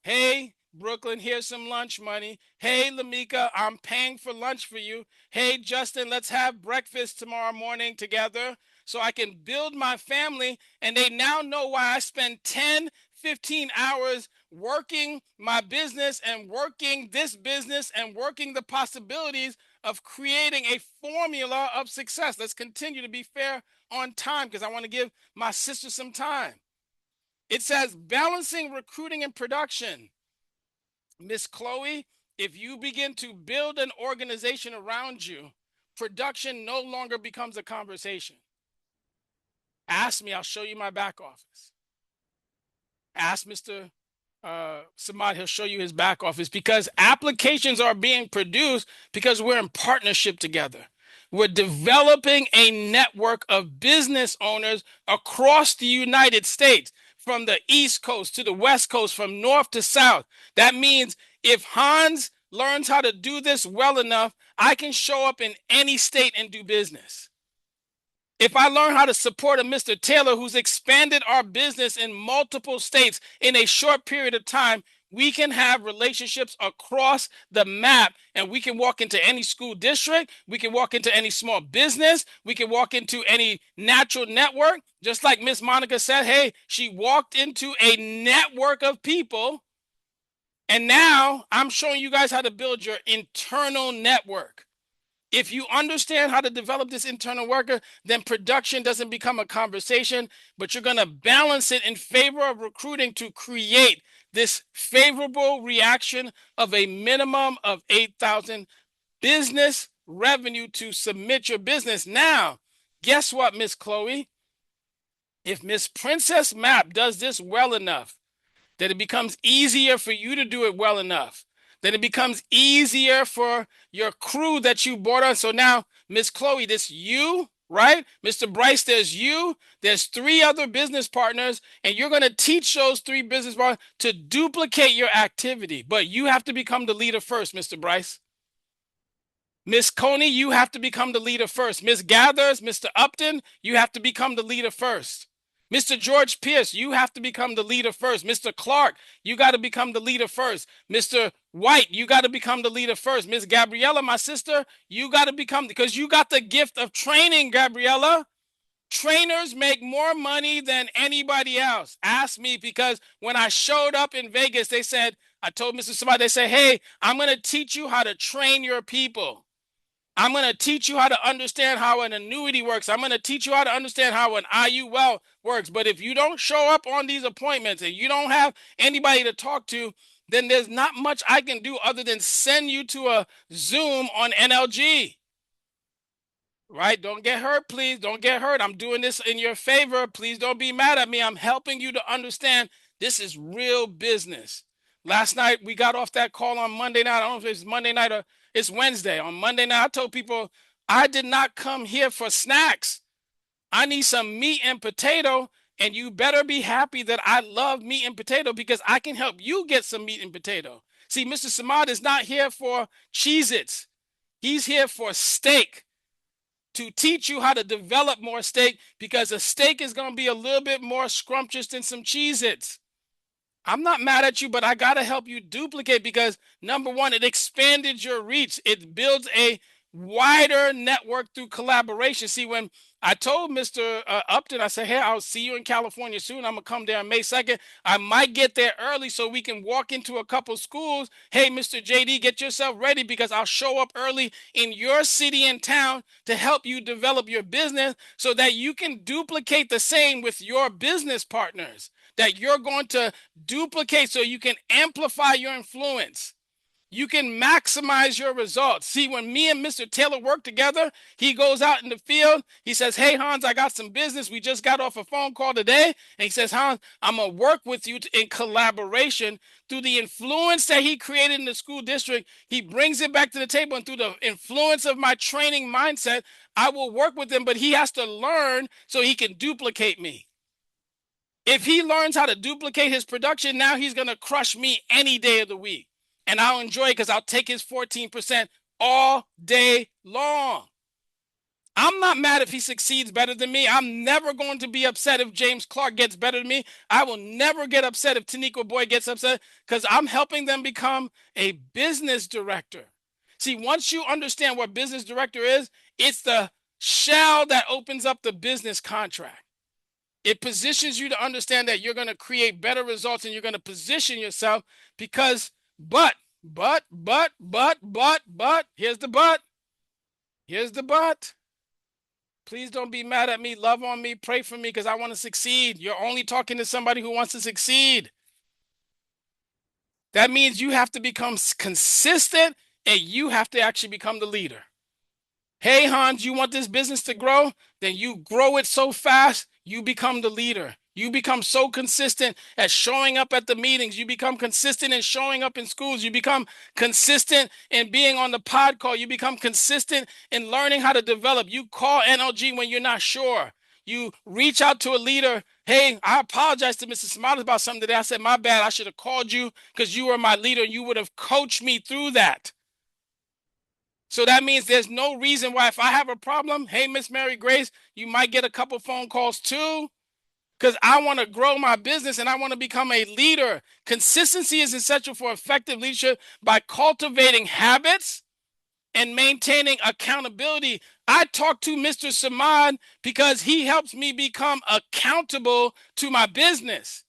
Hey, Brooklyn, here's some lunch money. Hey, Lamika, I'm paying for lunch for you. Hey, Justin, let's have breakfast tomorrow morning together so I can build my family. And they now know why I spend 10, 15 hours working my business and working this business and working the possibilities of creating a formula of success. Let's continue to be fair on time because I want to give my sister some time. It says balancing recruiting and production. Miss Chloe, if you begin to build an organization around you, production no longer becomes a conversation. Ask me, I'll show you my back office. Ask Mr. Samad, he'll show you his back office because applications are being produced because we're in partnership together. We're developing a network of business owners across the United States, from the East Coast to the West Coast, from North to South. That means if Hans learns how to do this well enough, I can show up in any state and do business. If I learn how to support a Mr. Taylor who's expanded our business in multiple states in a short period of time, we can have relationships across the map and we can walk into any school district. We can walk into any small business. We can walk into any natural network. Just like Miss Monica said, hey, she walked into a network of people. And now I'm showing you guys how to build your internal network. If you understand how to develop this internal worker, then production doesn't become a conversation, but you're going to balance it in favor of recruiting to create this favorable reaction of a minimum of 8,000 business revenue to submit your business. Now, guess what, Miss Chloe? If Miss Princess Map does this well enough, that it becomes easier for you to do it well enough, then it becomes easier for your crew that you brought on. So now, Miss Chloe, this you, right? Mr. Bryce, there's you. There's 3 other business partners, and you're going to teach those 3 business partners to duplicate your activity. But you have to become the leader first, Mr. Bryce. Miss Coney, you have to become the leader first. Miss Gathers, Mr. Upton, you have to become the leader first. Mr. George Pierce, you have to become the leader first. Mr. Clark, you got to become the leader first. Mr. White, you got to become the leader first. Miss Gabriella, my sister, you got to become, because you got the gift of training, Gabriella. Trainers make more money than anybody else. Ask me, because when I showed up in Vegas, they said, I told Mr. Samad, they said, hey, I'm going to teach you how to train your people. I'm going to teach you how to understand how an annuity works. I'm going to teach you how to understand how an IUL works. But if you don't show up on these appointments and you don't have anybody to talk to, then there's not much I can do other than send you to a Zoom on NLG. Right? Don't get hurt, please. Don't get hurt. I'm doing this in your favor. Please don't be mad at me. I'm helping you to understand this is real business. Last night, we got off that call on Monday night. I don't know if it's Monday night or it's Wednesday. On Monday night, I told people, I did not come here for snacks. I need some meat and potato, and you better be happy that I love meat and potato because I can help you get some meat and potato. See, Mr. Samad is not here for Cheez-Its. He's here for steak. to teach you how to develop more steak, because a steak is going to be a little bit more scrumptious than some Cheez-Its. I'm not mad at you, but I got to help you duplicate, because number one, it expanded your reach. It builds a wider network through collaboration. See, when I told Mr. Upton, I said, hey, I'll see you in California soon. I'm going to come there on May 2nd. I might get there early so we can walk into a couple schools. Hey, Mr. JD, get yourself ready, because I'll show up early in your city and town to help you develop your business so that you can duplicate the same with your business partners, that you're going to duplicate so you can amplify your influence. You can maximize your results. See, when me and Mr. Taylor work together, he goes out in the field. He says, hey, Hans, I got some business. We just got off a phone call today. And he says, Hans, I'm going to work with you in collaboration through the influence that he created in the school district. He brings it back to the table. And through the influence of my training mindset, I will work with him. But he has to learn so he can duplicate me. If he learns how to duplicate his production, now he's going to crush me any day of the week. And I'll enjoy it because I'll take his 14% all day long. I'm not mad if he succeeds better than me. I'm never going to be upset if James Clark gets better than me. I will never get upset if Taniqua Boyd gets upset, because I'm helping them become a business director. See, once you understand what business director is, it's the shell that opens up the business contract. It positions you to understand that you're going to create better results, and you're going to position yourself, because but, here's the but. Here's the but. Please don't be mad at me. Love on me. Pray for me, because I want to succeed. You're only talking to somebody who wants to succeed. That means you have to become consistent, and you have to actually become the leader. Hey, Hans, you want this business to grow? Then you grow it so fast, you become the leader. You become so consistent at showing up at the meetings. You become consistent in showing up in schools. You become consistent in being on the pod call. You become consistent in learning how to develop. You call NLG when you're not sure. You reach out to a leader. Hey, I apologize to Mr. Smiles about something today. I said, my bad. I should have called you because you were my leader. You would have coached me through that. So that means there's no reason why, if I have a problem, hey, Miss Mary Grace, you might get a couple phone calls too, because I want to grow my business and I want to become a leader. Consistency is essential for effective leadership by cultivating habits and maintaining accountability. I talk to Mr. Samad because he helps me become accountable to my business.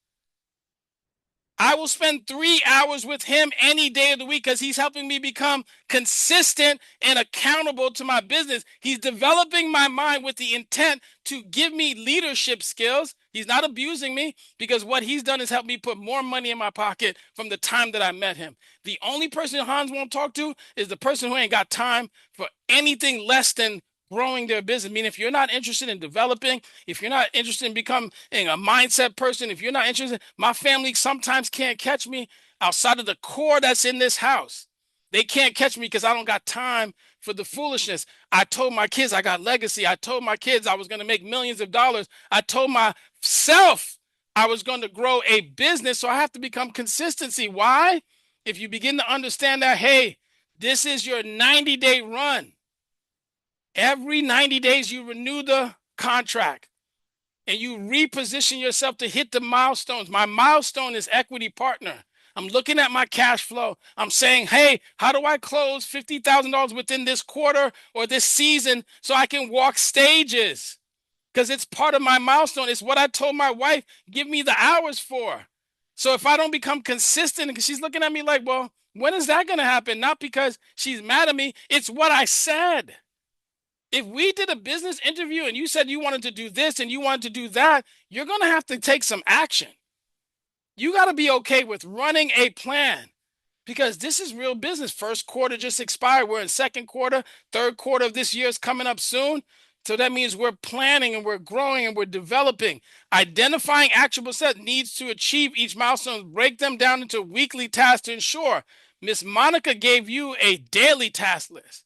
I will spend 3 hours with him any day of the week because he's helping me become consistent and accountable to my business. He's developing my mind with the intent to give me leadership skills. He's not abusing me, because what he's done is help me put more money in my pocket from the time that I met him. The only person Hans won't talk to is the person who ain't got time for anything less than growing their business. I mean, if you're not interested in developing, if you're not interested in becoming a mindset person, if you're not interested, my family sometimes can't catch me outside of the core that's in this house. They can't catch me because I don't got time for the foolishness. I told my kids I got legacy. I told my kids I was going to make millions of dollars. I told myself I was going to grow a business. So I have to become consistency. Why? If you begin to understand that, hey, this is your 90-day run. Every 90 days, you renew the contract and you reposition yourself to hit the milestones. My milestone is equity partner. I'm looking at my cash flow. I'm saying, hey, how do I close $50,000 within this quarter or this season so I can walk stages? Because it's part of my milestone. It's what I told my wife, give me the hours for. So if I don't become consistent, because she's looking at me like, well, when is that going to happen? Not because she's mad at me. It's what I said. If we did a business interview and you said you wanted to do this and you wanted to do that, you're going to have to take some action. You got to be okay with running a plan, because this is real business. First quarter just expired. We're in second quarter. Third quarter of this year is coming up soon. So that means we're planning and we're growing and we're developing. Identifying actionable steps needs to achieve each milestone. Break them down into weekly tasks to ensure. Miss Monica gave you a daily task list.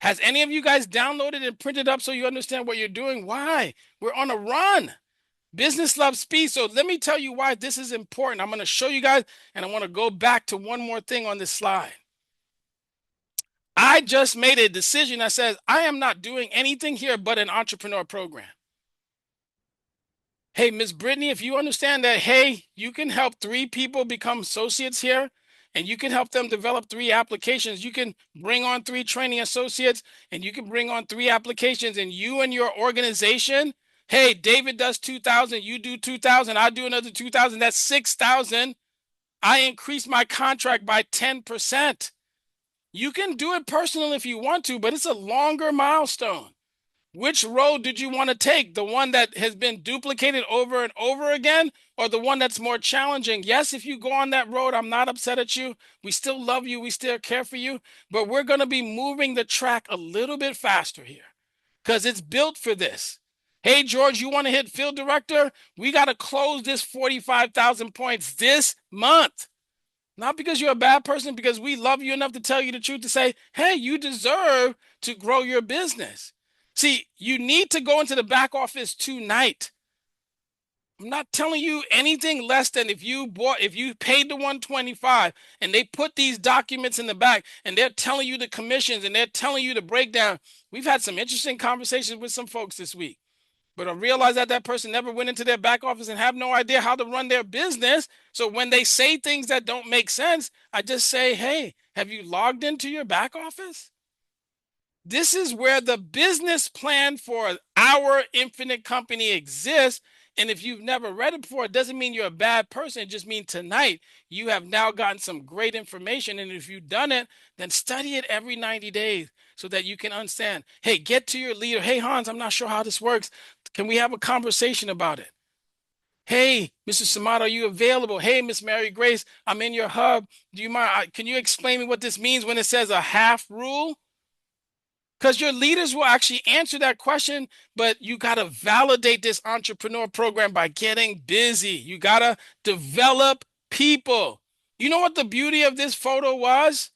Has any of you guys downloaded and printed up so you understand what you're doing? Why? We're on a run. Business loves speed. So let me tell you why this is important. I'm going to show you guys, and I want to go back to one more thing on this slide. I I just made a decision that says I am not doing anything here but an entrepreneur program. Hey, Miss Brittany, if you understand that, hey, you can help 3 people become associates here, and you can help them develop 3 applications. You can bring on 3 training associates, and you can bring on 3 applications, and you and your organization, hey, David does 2,000, you do 2,000, I do another 2,000, that's 6,000. I increase my contract by 10%. You can do it personal if you want to, but it's a longer milestone. Which road did you want to take? The one that has been duplicated over and over again, or the one that's more challenging? Yes, if you go on that road, I'm not upset at you. We still love you. We still care for you. But we're going to be moving the track a little bit faster here because it's built for this. Hey, George, you want to hit field director? We got to close this 45,000 points this month. Not because you're a bad person, because we love you enough to tell you the truth, to say, hey, you deserve to grow your business. See, you need to go into the back office tonight. I'm not telling you anything less than if you paid the 125 and they put these documents in the back and they're telling you the commissions and they're telling you the breakdown. We've had some interesting conversations with some folks this week. But I realize that that person never went into their back office and have no idea how to run their business. So when they say things that don't make sense, I just say, hey, have you logged into your back office? This is where the business plan for our infinite company exists. And if you've never read it before, it doesn't mean you're a bad person. It just means tonight you have now gotten some great information. And if you've done it, then study it every 90 days so that you can understand. Hey, get to your leader. Hey, Hans, I'm not sure how this works. Can we have a conversation about it? Hey, Mr. Samad, are you available? Hey, Miss Mary Grace, I'm in your hub. Do you mind? Can you explain me what this means when it says a half rule? Because your leaders will actually answer that question, but you got to validate this entrepreneur program by getting busy. You got to develop people. You know what the beauty of this photo was?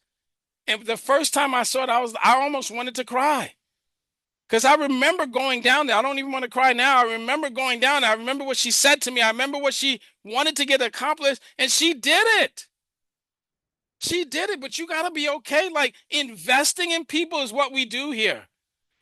And the first time I saw it, I almost wanted to cry. Because I remember going down there. I don't even want to cry now. I remember going down there. I remember what she said to me. I remember what she wanted to get accomplished, and she did it. She did it, but you got to be okay. Like, investing in people is what we do here.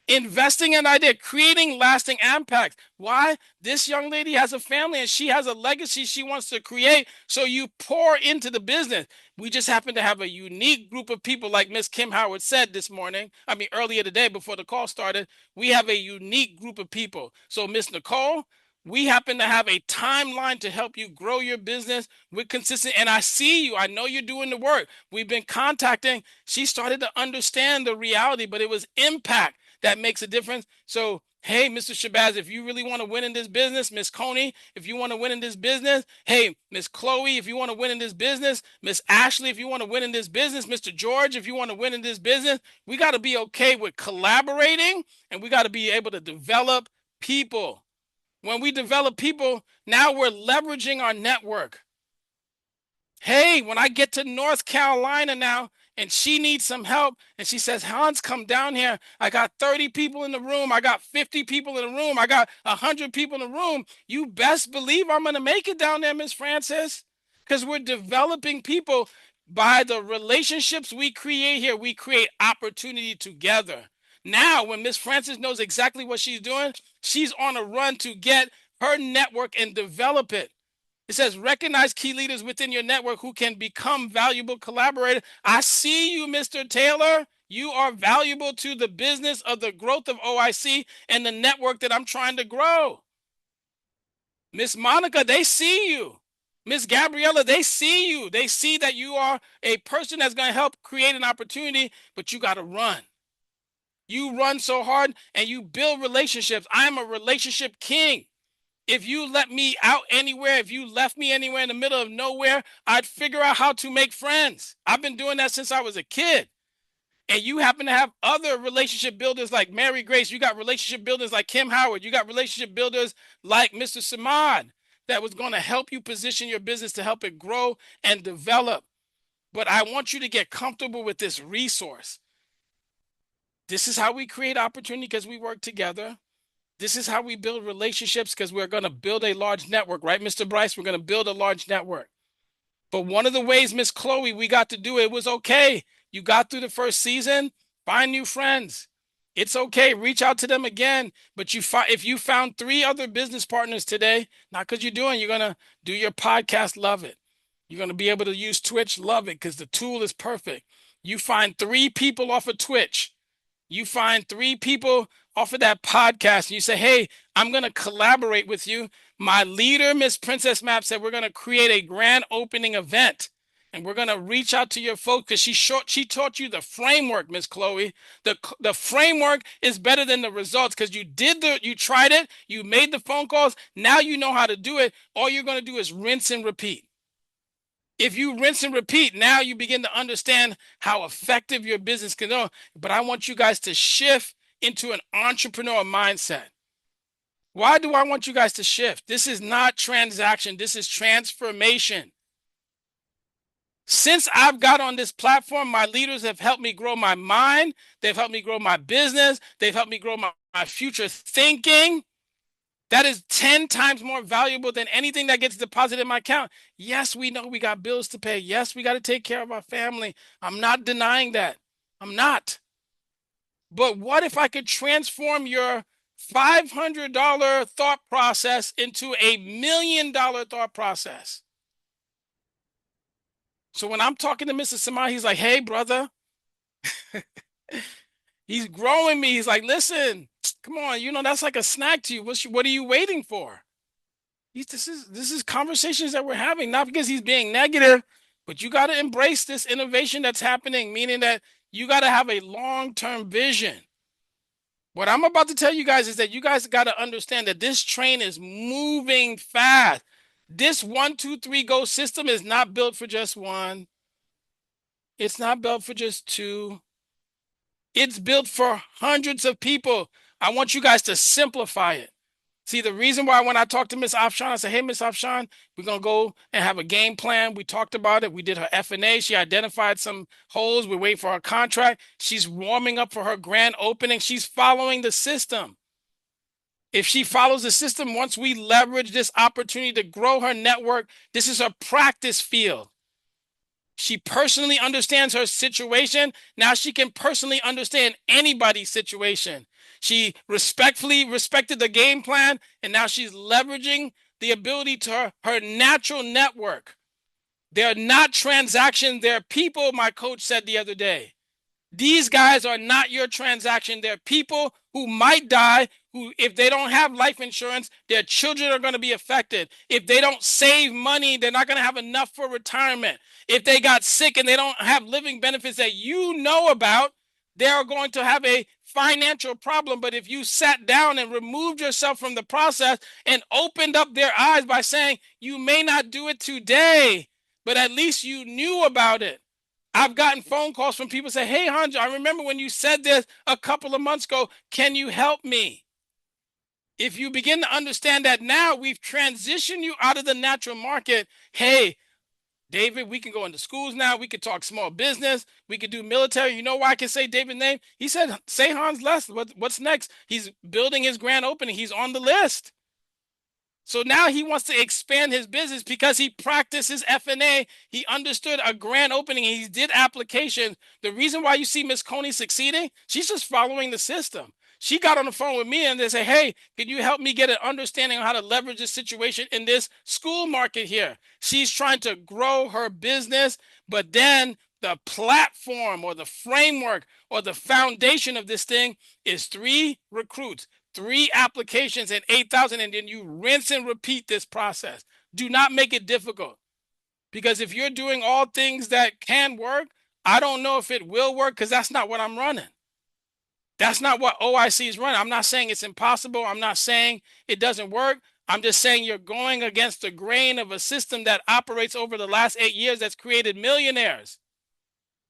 Investing in idea, creating lasting impact. Why? This young lady has a family and she has a legacy she wants to create. So you pour into the business. We just happen to have a unique group of people, like Miss Kim Howard said this morning. I mean, earlier today before the call started, we have a unique group of people. So Miss Nicole, we happen to have a timeline to help you grow your business with consistent. And I see you. I know you're doing the work. We've been contacting. She started to understand the reality, but it was impact that makes a difference. So, hey, Mr. Shabazz, if you really want to win in this business, Miss Coney, if you want to win in this business, hey, Miss Chloe, if you want to win in this business, Miss Ashley, if you want to win in this business, Mr. George, if you want to win in this business, we got to be okay with collaborating, and we got to be able to develop people. When we develop people, now we're leveraging our network. Hey, when I get to North Carolina now, and she needs some help, and she says, Hans, come down here. I got 30 people in the room. I got 50 people in the room. I got 100 people in the room. You best believe I'm going to make it down there, Miss Francis, because we're developing people by the relationships we create here. We create opportunity together. Now, when Miss Francis knows exactly what she's doing, she's on a run to get her network and develop it. It says, recognize key leaders within your network who can become valuable collaborators. I see you, Mr. Taylor. You are valuable to the business of the growth of OIC and the network that I'm trying to grow. Miss Monica, they see you. Miss Gabriella, they see you. They see that you are a person that's going to help create an opportunity, but you got to run. You run so hard and you build relationships. I am a relationship king. If you let me out anywhere, if you left me anywhere in the middle of nowhere, I'd figure out how to make friends. I've been doing that since I was a kid. And you happen to have other relationship builders like Mary Grace. You got relationship builders like Kim Howard. You got relationship builders like Mr. Samad that was going to help you position your business to help it grow and develop. But I want you to get comfortable with this resource. This is how we create opportunity because we work together. This is how we build relationships because we're going to build a large network, right, Mr. Bryce? We're going to build a large network. But one of the ways, Miss Chloe, we got to do it was okay. You got through the first season. Find new friends. It's okay. Reach out to them again. But if you found 3 other business partners today, not because you're going to do your podcast, love it. You're going to be able to use Twitch, love it, because the tool is perfect. You find 3 people off of Twitch. You find 3 people off of that podcast, and you say, hey, I'm going to collaborate with you. My leader, Miss Princess Map, said we're going to create a grand opening event. And we're going to reach out to your folks because she taught you the framework, Miss Chloe. The framework is better than the results because you tried it, you made the phone calls. Now you know how to do it. All you're going to do is rinse and repeat. If you rinse and repeat, now you begin to understand how effective your business can go. But I want you guys to shift into an entrepreneur mindset. Why do I want you guys to shift? This is not transaction. This is transformation. Since I've got on this platform, my leaders have helped me grow my mind. They've helped me grow my business. They've helped me grow my future thinking. That is 10 times more valuable than anything that gets deposited in my account. Yes, we know we got bills to pay. Yes, we got to take care of our family. I'm not denying that. I'm not. But what if I could transform your $500 thought process into a $1 million thought process? So when I'm talking to Mr. Samad, he's like, hey, brother. He's growing me. He's like, listen, come on, that's like a snack to you. What are you waiting for? This is conversations that we're having, not because he's being negative, but you got to embrace this innovation that's happening, meaning that you got to have a long-term vision. What I'm about to tell you guys is that you guys got to understand that this train is moving fast. This 1, 2, 3 go system is not built for just one. It's not built for just 2. It's built for hundreds of people. I want you guys to simplify it. See, the reason why when I talked to Miss Afshan, I said, hey, Miss Afshan, we're going to go and have a game plan. We talked about it. We did her F&A. She identified some holes. We're waiting for her contract. She's warming up for her grand opening. She's following the system. If she follows the system, once we leverage this opportunity to grow her network, this is her practice field. She personally understands her situation. Now she can personally understand anybody's situation. She respectfully respected the game plan, and now she's leveraging the ability to her natural network. They're not transactions, they're people, my coach said the other day. These guys are not your transaction. They're people who might die, who, if they don't have life insurance, their children are going to be affected. If they don't save money, they're not going to have enough for retirement. If they got sick and they don't have living benefits that you know about, they are going to have a financial problem. But if you sat down and removed yourself from the process and opened up their eyes by saying, you may not do it today, but at least you knew about it. I've gotten phone calls from people say, hey, Hanjo, I remember when you said this a couple of months ago. Can you help me? If you begin to understand that now we've transitioned you out of the natural market, hey, David, we can go into schools now. We could talk small business. We could do military. You know why I can say David's name? He said, say Hans Less. What's next? He's building his grand opening. He's on the list. So now he wants to expand his business because he practiced his F&A. He understood a grand opening. And he did applications. The reason why you see Miss Coney succeeding, she's just following the system. She got on the phone with me and they say, hey, can you help me get an understanding of how to leverage this situation in this school market here? She's trying to grow her business, but then the platform or the framework or the foundation of this thing is 3 recruits, 3 applications and 8,000, and then you rinse and repeat this process. Do not make it difficult, because if you're doing all things that can work, I don't know if it will work, because that's not what I'm running. That's not what OIC is running. I'm not saying it's impossible. I'm not saying it doesn't work. I'm just saying you're going against the grain of a system that operates over the last 8 years that's created millionaires.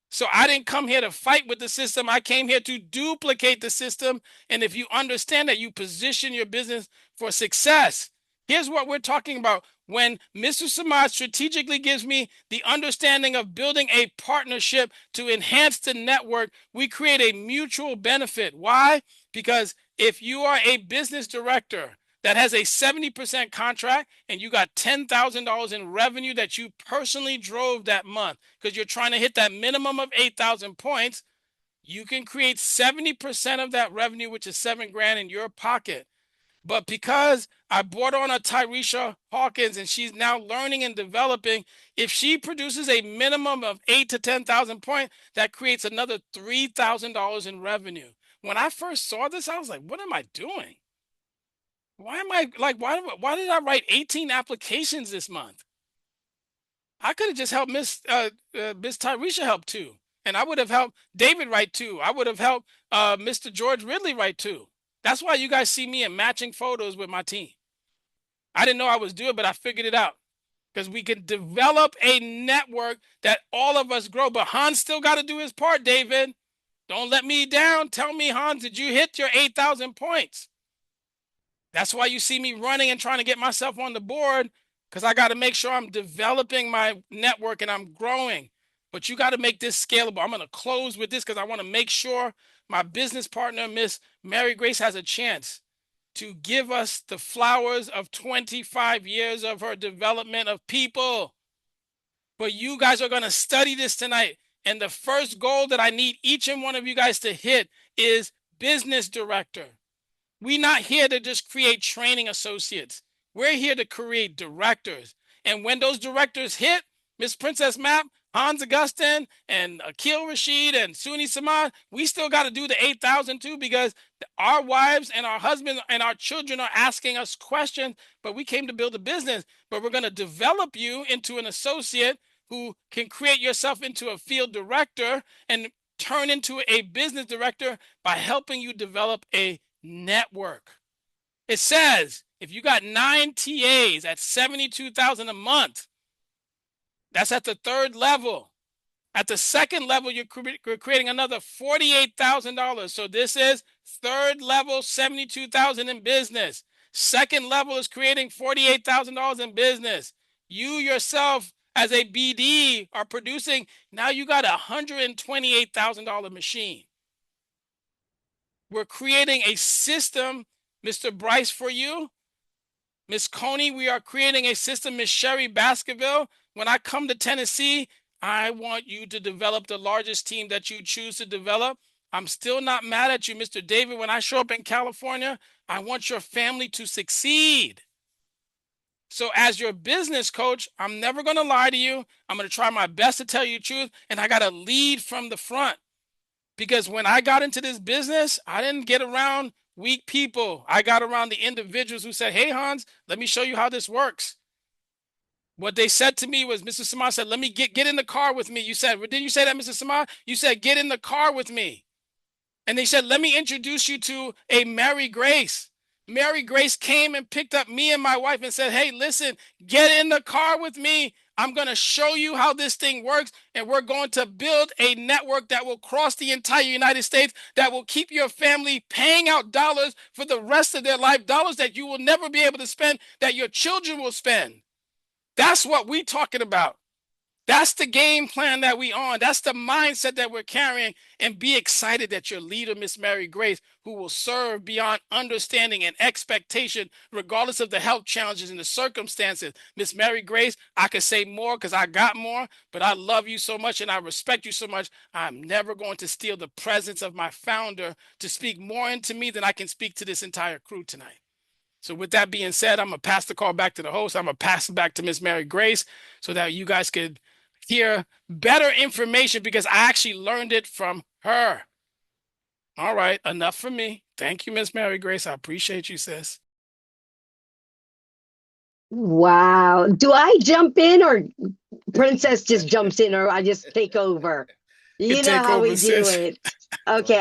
So I didn't come here to fight with the system. I came here to duplicate the system. And if you understand that, you position your business for success. Here's what we're talking about. When Mr. Samad strategically gives me the understanding of building a partnership to enhance the network, we create a mutual benefit. Why? Because if you are a business director that has a 70% contract and you got $10,000 in revenue that you personally drove that month because you're trying to hit that minimum of 8,000 points, You can create 70% of that revenue, which is $7,000 in your pocket. But because I brought on a Tyresha Hawkins and she's now learning and developing, if she produces a minimum of 8 to 10,000 points, that creates another $3,000 in revenue. When I first saw this, I was like, what am I doing? Why am I like, why did I write 18 applications this month? I could have just helped Miss Tyresha help too. And I would have helped David write too. I would have helped Mr. George Ridley write too. That's why you guys see me in matching photos with my team. I didn't know I was doing, but I figured it out because we can develop a network that all of us grow. But Hans still got to do his part, David. Don't let me down. Tell me, Hans, did you hit your 8,000 points? That's why you see me running and trying to get myself on the board, because I got to make sure I'm developing my network and I'm growing. But you got to make this scalable. I'm going to close with this because I want to make sure my business partner, Miss Mary Grace, has a chance to give us the flowers of 25 years of her development of people. But you guys are going to study this tonight. And the first goal that I need each and one of you guys to hit is business director. We're not here to just create training associates. We're here to create directors. And when those directors hit, Miss Princess Map, Hans Augustin, and Akil Rashid, and Suni Samad, we still got to do the 8,000 too, because our wives and our husbands and our children are asking us questions, but we came to build a business. But we're going to develop you into an associate who can create yourself into a field director and turn into a business director by helping you develop a network. It says if you got 9 TAs at 72,000 a month, that's at the third level. At the second level, you're creating another $48,000. So this is third level, 72,000 in business. Second level is creating $48,000 in business. You yourself as a BD are producing, now you got a $128,000 machine. We're creating a system, Mr. Bryce, for you. Miss Coney, we are creating a system, Miss Sherry Baskerville. When I come to Tennessee, I want you to develop the largest team that you choose to develop. I'm still not mad at you, Mr. David. When I show up in California, I want your family to succeed. So as your business coach, I'm never going to lie to you. I'm going to try my best to tell you the truth, and I got to lead from the front. Because when I got into this business, I didn't get around weak people. I got around the individuals who said, hey, Hans, let me show you how this works. What they said to me was, Mr. Samad said, let me get in the car with me. You said, didn't you say that, Mr. Samad? You said, get in the car with me. And they said, let me introduce you to a Mary Grace. Mary Grace came and picked up me and my wife and said, hey, listen, get in the car with me. I'm going to show you how this thing works, and we're going to build a network that will cross the entire United States, that will keep your family paying out dollars for the rest of their life, dollars that you will never be able to spend, that your children will spend. That's what we're talking about. That's the game plan that we on. That's the mindset that we're carrying. And be excited that your leader, Miss Mary Grace, who will serve beyond understanding and expectation, regardless of the health challenges and the circumstances. Miss Mary Grace, I could say more because I got more, but I love you so much and I respect you so much. I'm never going to steal the presence of my founder to speak more into me than I can speak to this entire crew tonight. So with that being said, I'm going to pass the call back to the host. I'm going to pass it back to Miss Mary Grace so that you guys could hear better information, because I actually learned it from her. All right, enough from me. Thank you, Miss Mary Grace. I appreciate you, sis. Wow. Do I jump in, or Princess just jumps in, or I just take over? You know Take how over, we do sis. it. Okay,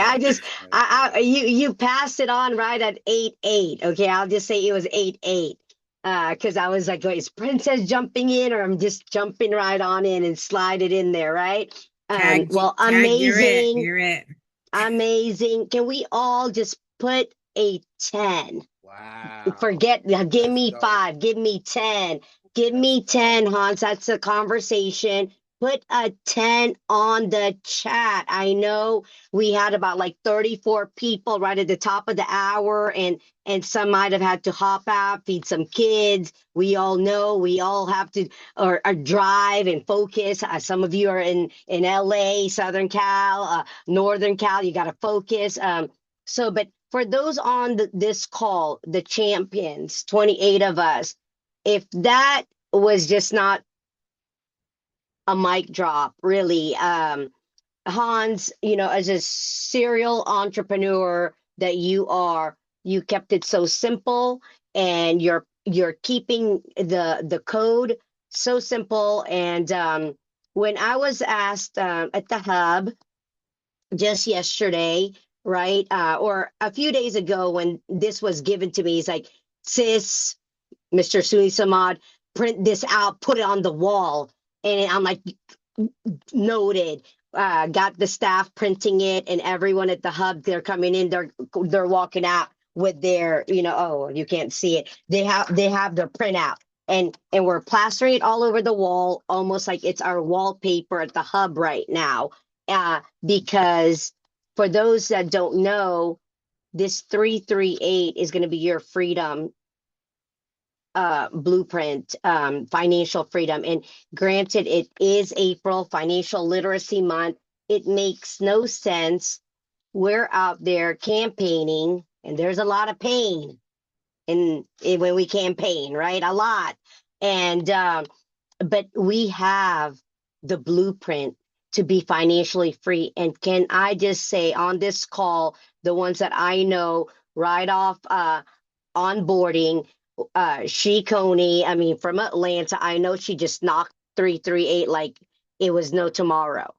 you passed it on right at 8-8. Okay, I'll just say it was 8-8. Because I was like, is Princess jumping in, or I'm just jumping right on in and slide it in there, right? Well, amazing. You're it. Amazing. Can we all just put a 10? Wow. Give me 5, give me 10. Give me 10, Hans. That's the conversation. Put a 10 on the chat. I know we had about like 34 people right at the top of the hour, and some might have had to hop out, feed some kids. We all know we all have to or drive and focus. Some of you are in LA, Southern Cal, Northern Cal. You got to focus. But for those on this call, the champions, 28 of us, if that was just not a mic drop, really. Hans, as a serial entrepreneur that you are, you kept it so simple, and you're keeping the code so simple. And when I was asked at the hub just yesterday, right, or a few days ago when this was given to me, he's like, sis, Mr. Suni Samad, print this out, put it on the wall. And I'm like, noted. Got the staff printing it, and everyone at the hub, they're coming in, they're walking out with their, oh, you can't see it. They have their printout. And we're plastering it all over the wall, almost like it's our wallpaper at the hub right now. Because for those that don't know, this 338 is going to be your freedom blueprint, financial freedom. And granted, it is April, Financial Literacy Month. It makes no sense. We're out there campaigning, and there's a lot of pain when we campaign, right? A lot. And but we have the blueprint to be financially free. And can I just say on this call, the ones that I know right off onboarding, she Coney, I mean, from Atlanta, I know she just knocked 338 like it was no tomorrow.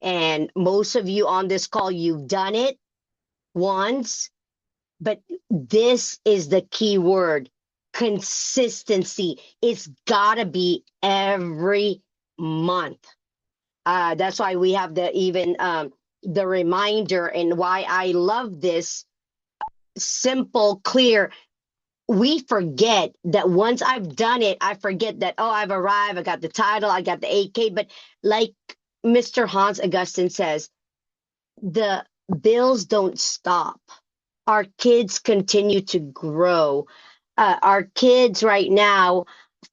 And most of you on this call, you've done it once, but this is the key word: consistency. It's gotta be every month. That's why we have the reminder, and why I love this simple, clear. We forget that once I've done it, I forget that, oh, I've arrived, I got the title, I got the 8K. But like Mr. Hans Augustine says, the bills don't stop. Our kids continue to grow. Our kids right now,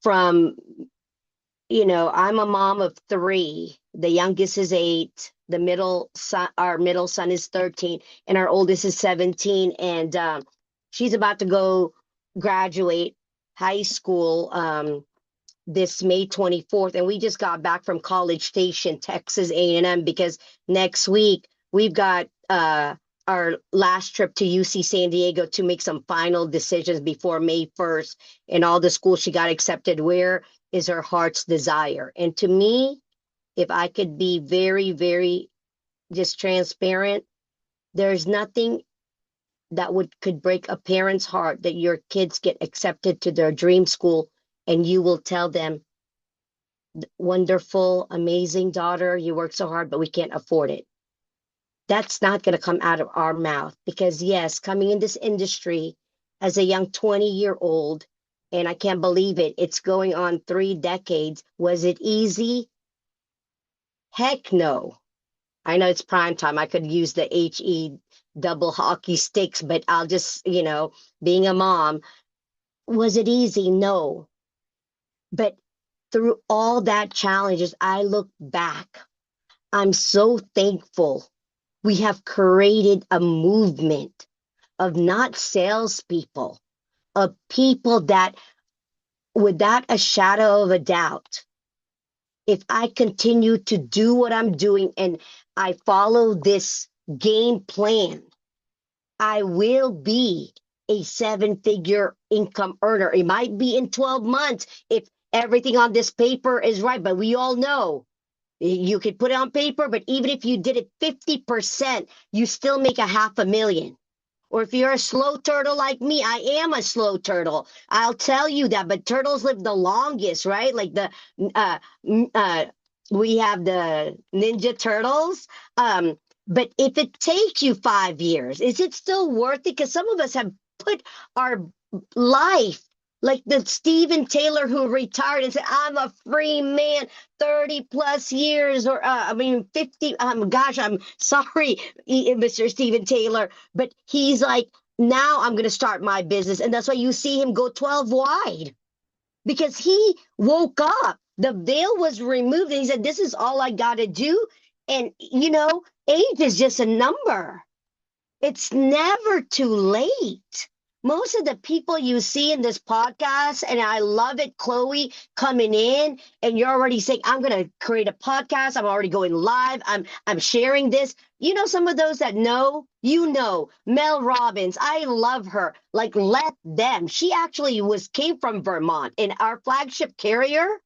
from, I'm a mom of 3. The youngest is 8. Our middle son is 13, and our oldest is 17. And she's about to go graduate high school this May 24th. And we just got back from College Station, Texas A&M, because next week we've got our last trip to UC San Diego to make some final decisions before May 1st. And all the schools she got accepted, where is her heart's desire? And to me, if I could be very, very just transparent, there's nothing that could break a parent's heart that your kids get accepted to their dream school, and you will tell them, wonderful, amazing daughter, you work so hard, but we can't afford it. That's not going to come out of our mouth, because yes, coming in this industry as a young 20-year-old, and I can't believe it, it's going on 3 decades. Was it easy? Heck no. I know it's prime time. I could use the HE double hockey sticks, but I'll just, being a mom, was it easy? No. But through all that challenges, I look back. I'm so thankful we have created a movement of not salespeople, of people that, without a shadow of a doubt, if I continue to do what I'm doing and I follow this game plan, I will be a 7-figure income earner. It might be in 12 months if everything on this paper is right, but we all know you could put it on paper, but even if you did it 50%, you still make $500,000. Or if you're a slow turtle like me, I am a slow turtle. I'll tell you that. But turtles live the longest, right? Like we have the Ninja Turtles. But if it takes you 5 years, is it still worth it? Because some of us have put our life Like the Stephen Taylor who retired and said, I'm a free man, 30 plus years, or I mean, 50. Gosh, I'm sorry, Mr. Stephen Taylor, but he's like, now I'm going to start my business. And that's why you see him go 12 wide because he woke up. The veil was removed. And he said, this is all I got to do. And, age is just a number. It's never too late. Most of the people you see in this podcast, and I love it, Chloe, coming in, and you're already saying, I'm gonna create a podcast, I'm already going live, I'm sharing this. Some of those that know, Mel Robbins, I love her. Like, let them. She actually came from Vermont, and our flagship carrier,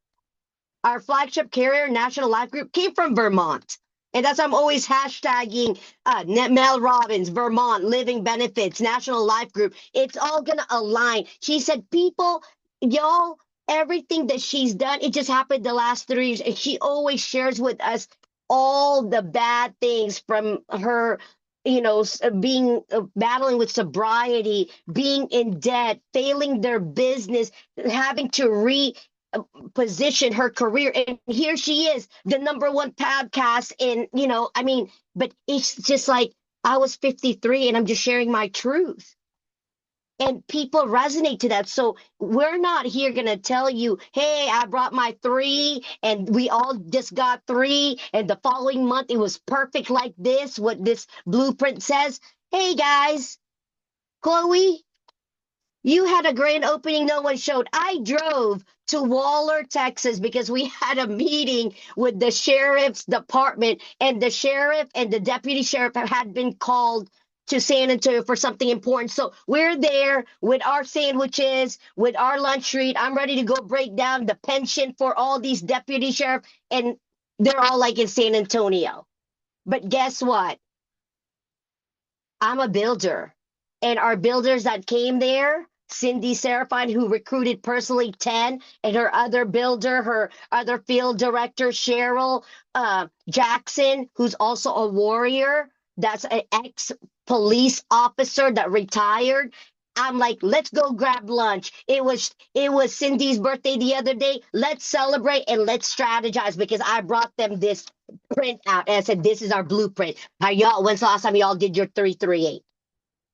National Life Group, came from Vermont. And that's why I'm always hashtagging Mel Robbins, Vermont, Living Benefits, National Life Group. It's all going to align. She said, people, y'all, everything that she's done, it just happened the last 3 years. And she always shares with us all the bad things from her, being battling with sobriety, being in debt, failing their business, having to position her career, and here she is, the number one podcast in, but it's just like, I was 53 and I'm just sharing my truth, and people resonate to that. So we're not here going to tell you, hey, I brought my 3 and we all just got 3 and the following month it was perfect like this, what this blueprint says. Hey guys, Chloe, you had a grand opening no one showed. I drove to Waller, Texas, because we had a meeting with the sheriff's department, and the sheriff and the deputy sheriff had been called to San Antonio for something important. So we're there with our sandwiches, with our lunch treat. I'm ready to go break down the pension for all these deputy sheriff, and they're all like in San Antonio. But guess what? I'm a builder, and our builders that came there, Cindy Serafine, who recruited personally 10, and her other builder, her other field director, Cheryl Jackson, who's also a warrior. That's an ex-police officer that retired. I'm like, let's go grab lunch. It was Cindy's birthday the other day. Let's celebrate and let's strategize, because I brought them this print out and I said, this is our blueprint. When's the last time y'all did your 338?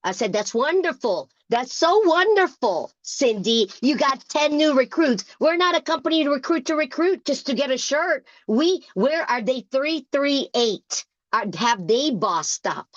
I said, that's wonderful. That's so wonderful, Cindy. You got 10 new recruits. We're not a company to recruit just to get a shirt. Where are they 338? Have they bossed up?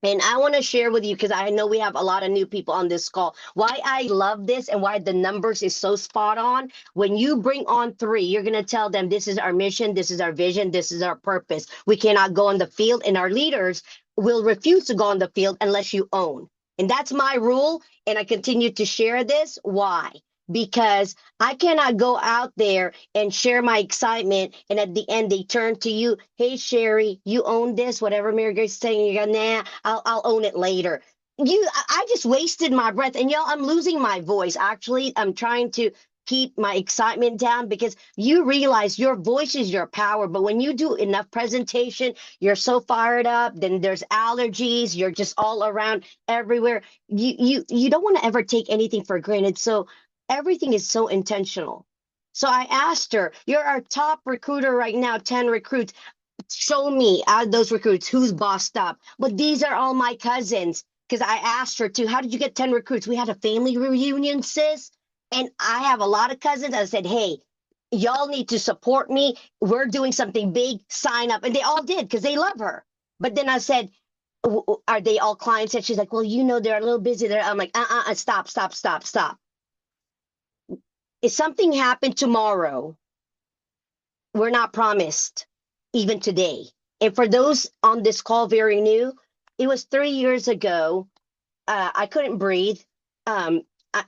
And I want to share with you, because I know we have a lot of new people on this call, why I love this and why the numbers is so spot on. When you bring on 3, you're going to tell them, this is our mission, this is our vision, this is our purpose. We cannot go on the field, and our leaders will refuse to go on the field unless you own. And that's my rule. And I continue to share this. Why? Because I cannot go out there and share my excitement, and at the end they turn to you, hey Sherry, you own this, whatever Mary Grace is saying, you go, nah, I'll own it later. I just wasted my breath, and y'all, I'm losing my voice. Actually, I'm trying to keep my excitement down, because you realize your voice is your power, but when you do enough presentation, you're so fired up, then there's allergies, you're just all around everywhere. You don't want to ever take anything for granted. So everything is so intentional. So I asked her, you're our top recruiter right now, 10 recruits. Show me out of those recruits who's bossed up. But these are all my cousins, because I asked her to, how did you get 10 recruits? We had a family reunion, sis. And I have a lot of cousins. I said, hey, y'all need to support me. We're doing something big. Sign up. And they all did, because they love her. But then I said, are they all clients? And she's like, well, they're a little busy there. I'm like, stop. If something happened tomorrow, we're not promised even today. And for those on this call very new, it was 3 years ago. I couldn't breathe.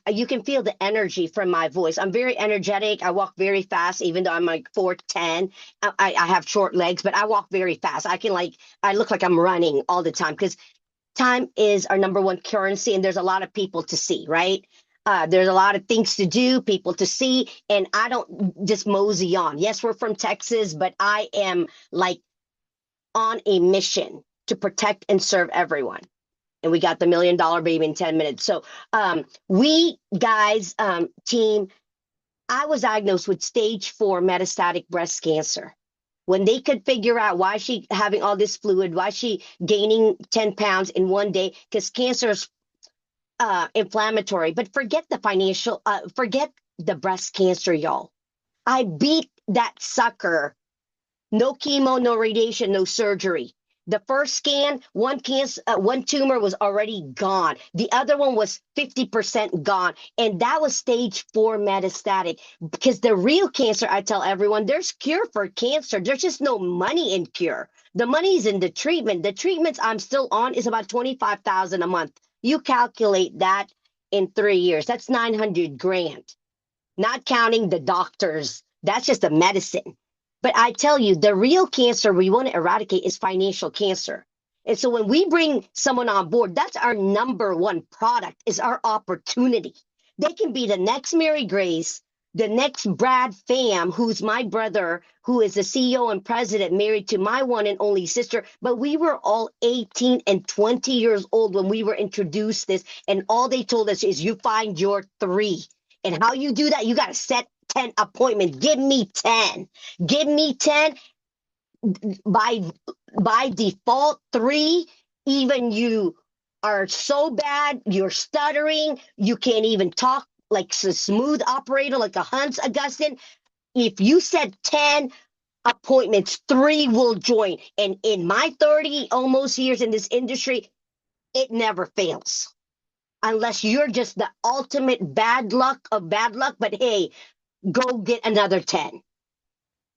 You can feel the energy from my voice. I'm very energetic. I walk very fast, even though I'm like 4'10". I have short legs, but I walk very fast. I look like I'm running all the time, because time is our number one currency, and there's a lot of people to see, right? There's a lot of things to do, people to see, and I don't just mosey on. Yes, we're from Texas, but I am like on a mission to protect and serve everyone. and we got the $1 million baby in 10 minutes. So we guys, team, I was diagnosed with stage 4 metastatic breast cancer. When they could figure out why she having all this fluid, why she gaining 10 pounds in one day, because cancer is inflammatory. But forget the financial, forget the breast cancer, y'all. I beat that sucker. No chemo, no radiation, no surgery. The first scan, one tumor was already gone. The other one was 50% gone. And that was stage 4 metastatic. Because the real cancer, I tell everyone, there's cure for cancer. There's just no money in cure. The money is in the treatment. The treatments I'm still on is about 25,000 a month. You calculate that in 3 years. That's 900 grand. Not counting the doctors. That's just the medicine. But I tell you, the real cancer we want to eradicate is financial cancer. And so when we bring someone on board, that's our number one product, is our opportunity. They can be the next Mary Grace, the next Brad Pham, who's my brother, who is the CEO and president, married to my one and only sister. But we were all 18 and 20 years old when we were introduced this. And all they told us is, you find your 3. And how you do that, you got to set 10 appointments. Give me 10. Give me 10. By default, 3. Even you are so bad, you're stuttering, you can't even talk like a smooth operator, like a Hans Augustine. If you said 10 appointments, 3 will join. And in my 30 almost years in this industry, it never fails. Unless you're just the ultimate bad luck of bad luck. But hey, go get another 10.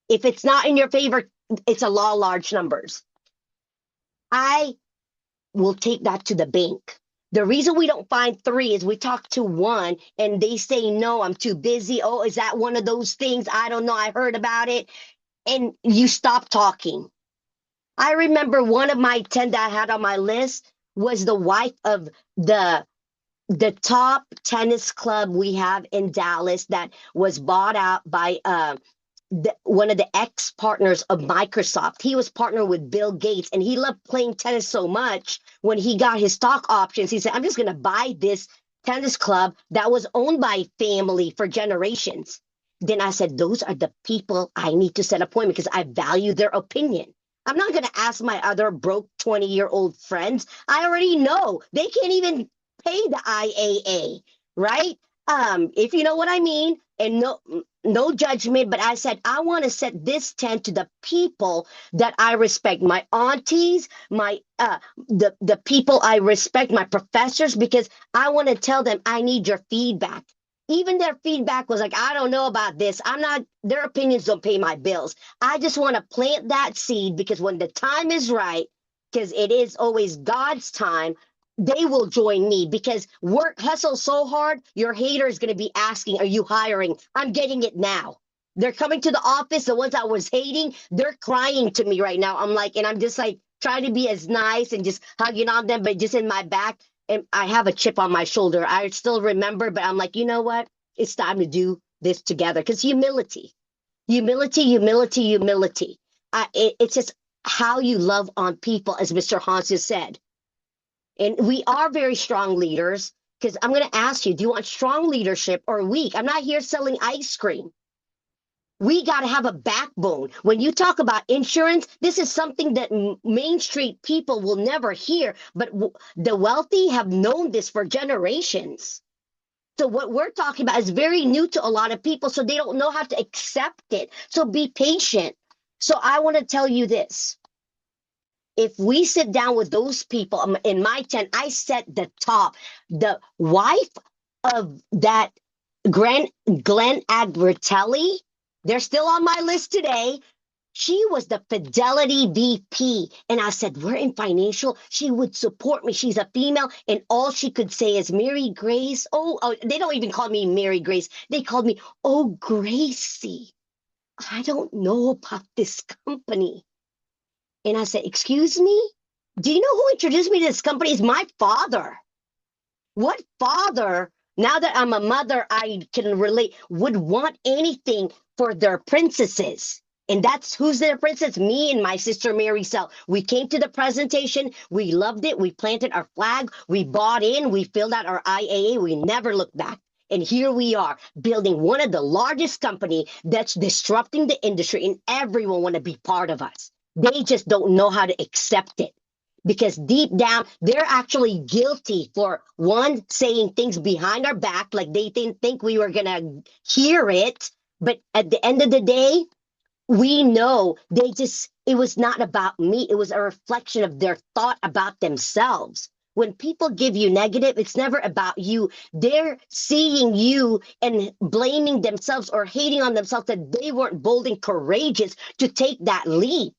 If it's not in your favor, it's a law of large numbers. I will take that to the bank. The reason we don't find 3 is we talk to 1 and they say, no, I'm too busy. Oh, is that one of those things? I don't know. I heard about it. And you stop talking. I remember one of my 10 that I had on my list was the wife of the top tennis club we have in Dallas that was bought out by one of the ex-partners of Microsoft. He was partnered with Bill Gates, and he loved playing tennis so much. When he got his stock options, he said, I'm just going to buy this tennis club that was owned by family for generations. Then I said, those are the people I need to set appointment because I value their opinion. I'm not going to ask my other broke 20-year-old friends. I already know they can't even pay the IAA, right? If you know what I mean, and no judgment, but I said I want to set this 10 to the people that I respect, my aunties, my the people I respect, my professors, because I want to tell them I need your feedback. Even their feedback was like, I don't know about this. I'm not, their opinions don't pay my bills. I just want to plant that seed because when the time is right, because it is always God's time, they will join me because work hustle so hard. Your hater is going to be asking, are you hiring? I'm getting it now. They're coming to the office. The ones I was hating, they're crying to me right now. I'm like, and I'm just like trying to be as nice and just hugging on them, but just in my back. And I have a chip on my shoulder. I still remember, but I'm like, you know what? It's time to do this together. Because humility. It's just how you love on people, as Mr. Hans has said. And we are very strong leaders, because I'm going to ask you, do you want strong leadership or weak? I'm not here selling ice cream. We got to have a backbone. When you talk about insurance, this is something that Main Street people will never hear, but the wealthy have known this for generations. So what we're talking about is very new to a lot of people, so they don't know how to accept it. So be patient. So I want to tell you this. If we sit down with those people in my 10, I set the top. The wife of that Glenn Agritelli, they're still on my list today. She was the Fidelity VP. And I said, we're in financial. She would support me. She's a female. And all she could say is, Mary Grace. Oh, they don't even call me Mary Grace. They called me, oh, Gracie. I don't know about this company. And I said, excuse me? Do you know who introduced me to this company? It's my father. What father, now that I'm a mother, I can relate, would want anything for their princesses? And that's who's there, princess? Me and my sister Mary Cell. We came to the presentation. We loved it. We planted our flag. We bought in. We filled out our IAA. We never looked back. And here we are building one of the largest company that's disrupting the industry, and everyone want to be part of us. They just don't know how to accept it because deep down they're actually guilty for one saying things behind our back like they didn't think we were gonna hear it. But at the end of the day, we know it was not about me. It was a reflection of their thought about themselves. When people give you negative, it's never about you. They're seeing you and blaming themselves or hating on themselves that they weren't bold and courageous to take that leap.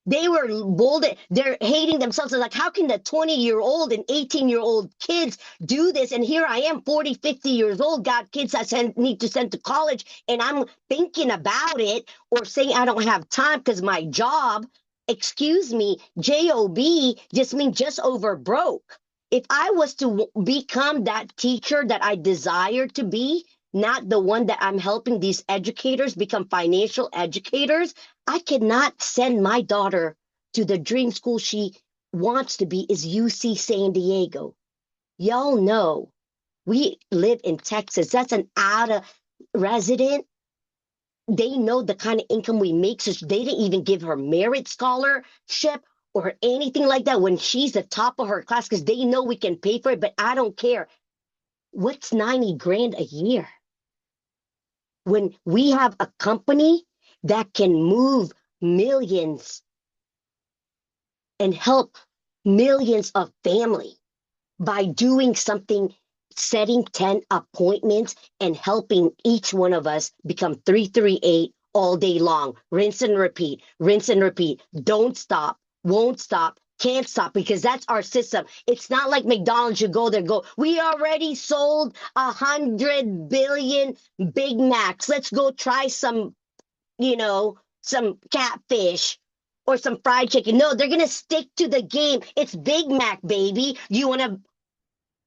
They were bold. They're hating themselves. They're like, how can the 20-year-old and 18-year-old kids do this? And here I am, 40, 50 years old, got kids I need to send to college. And I'm thinking about it or saying I don't have time because my job, excuse me, job just means just over broke. If I was to become that teacher that I desire to be, not the one that I'm helping these educators become financial educators, I cannot send my daughter to the dream school she wants to be is UC San Diego. Y'all know we live in Texas. That's an out of resident. They know the kind of income we make, so they didn't even give her merit scholarship or anything like that when she's the top of her class because they know we can pay for it, but I don't care. What's 90 grand a year? When we have a company that can move millions and help millions of family by doing something, setting 10 appointments and helping each one of us become 338 all day long. Rinse and repeat, rinse and repeat. Don't stop, won't stop, can't stop because that's our system. It's not like McDonald's, you go there, go, we already sold 100 billion Big Macs. Let's go try some, some catfish or some fried chicken. No, they're going to stick to the game. It's Big Mac, baby. You want to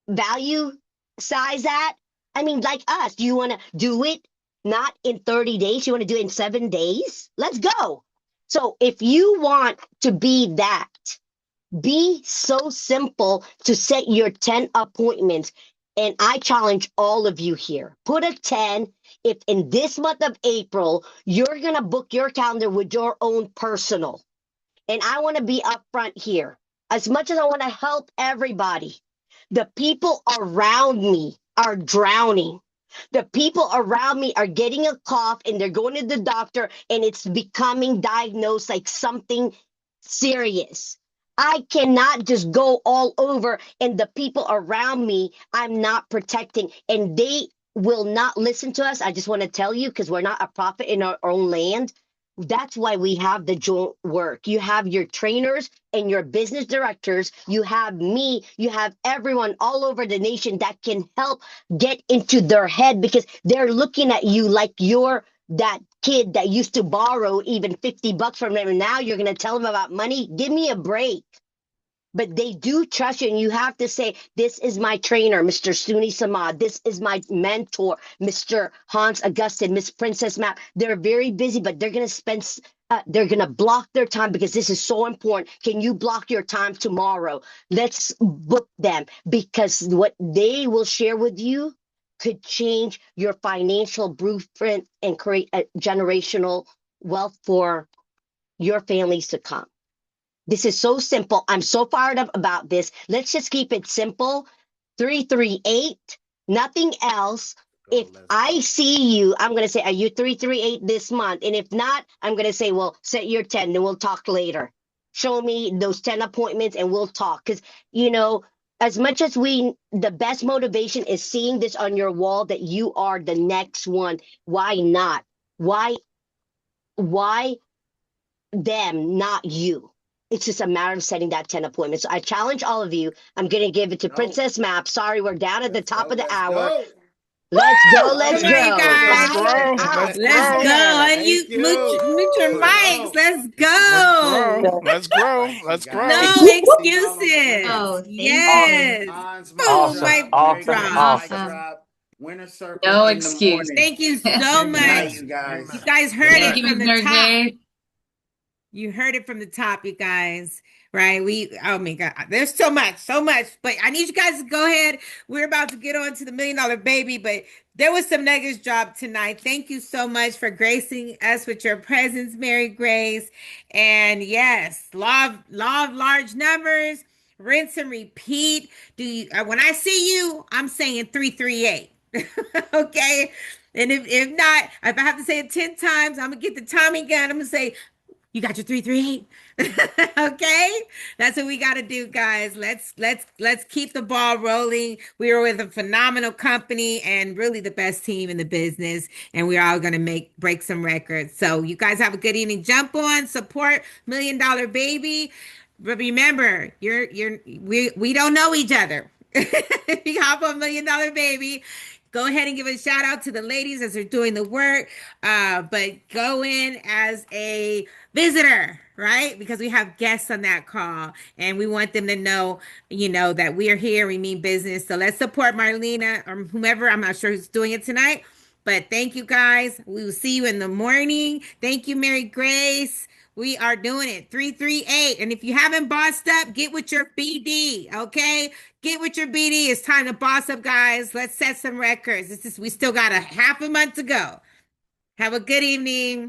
value size that? I mean, like us, do you want to do it not in 30 days? You want to do it in 7 days? Let's go. So if you want to be that, be so simple to set your 10 appointments. And I challenge all of you here. Put a 10 if in this month of April, you're going to book your calendar with your own personal. And I want to be upfront here. As much as I want to help everybody, the people around me are drowning. The people around me are getting a cough and they're going to the doctor and it's becoming diagnosed like something serious. I cannot just go all over and the people around me, I'm not protecting and they will not listen to us. I just want to tell you, because we're not a prophet in our own land. That's why we have the joint work. You have your trainers and your business directors. You have me. You have everyone all over the nation that can help get into their head because they're looking at you like you're that kid that used to borrow even $50 from them. And now you're going to tell them about money. Give me a break. But they do trust you, and you have to say, this is my trainer, Mr. Suni Samad. This is my mentor, Mr. Hans Augustin, Miss Princess Map. They're very busy, but they're going to they're going to block their time because this is so important. Can you block your time tomorrow? Let's book them because what they will share with you could change your financial blueprint and create a generational wealth for your families to come. This is so simple. I'm so fired up about this. Let's just keep it simple. 338, nothing else. If I see you, I'm going to say, are you 338 this month? And if not, I'm going to say, well, set your 10, then we'll talk later. Show me those 10 appointments and we'll talk. Because, as much as the best motivation is seeing this on your wall that you are the next one. Why not? Why them, not you? It's just a matter of setting that 10 appointments. So I challenge all of you. I'm going to give it to Princess Map. Sorry, we're down at the top of the hour. Let's go. Let's Come on, you go. Let's guys. grow. Let's Let's grow. go. Thank you. Unmute your mics. Let's Let's grow. go. Let's grow. You Let's grow. guys. No See y'all on excuses. Oh, Wednesday. thank Awesome, you. Yes. Hans, mic Boom, awesome, mic drop. awesome, Mary Kim, drop. mic awesome. Awesome. drop. Winner circle No in the excuse. morning. Thank you so Good night, much. you guys. You guys Good heard Thank it you, night. from Miss the Mary top. J. You heard it from the top, you guys, right? Oh my God, there's so much, but I need you guys to go ahead. We're about to get on to the $1 million baby, but there was some nuggets dropped tonight. Thank you so much for gracing us with your presence, Mary Grace. And yes, law of large numbers, rinse and repeat. When I see you, I'm saying 338. Okay. And if not, if I have to say it 10 times, I'm gonna get the Tommy gun. I'm gonna say, you got your 338. Okay? That's what we got to do, guys. Let's keep the ball rolling. We are with a phenomenal company and really the best team in the business, and we're all going to break some records. So you guys have a good evening. Jump on, support $1 Million Baby. But remember, we don't know each other. If you hop on $1 Million Baby, go ahead and give a shout out to the ladies as they're doing the work. But go in as a visitor, right? Because we have guests on that call and we want them to know, that we are here, we mean business. So let's support Marlena or whomever. I'm not sure who's doing it tonight. But thank you guys. We will see you in the morning. Thank you, Mary Grace. We are doing it. 338. And if you haven't bossed up, get with your BD. Okay. Get with your BD. It's time to boss up, guys. Let's set some records. We still got a half a month to go. Have a good evening.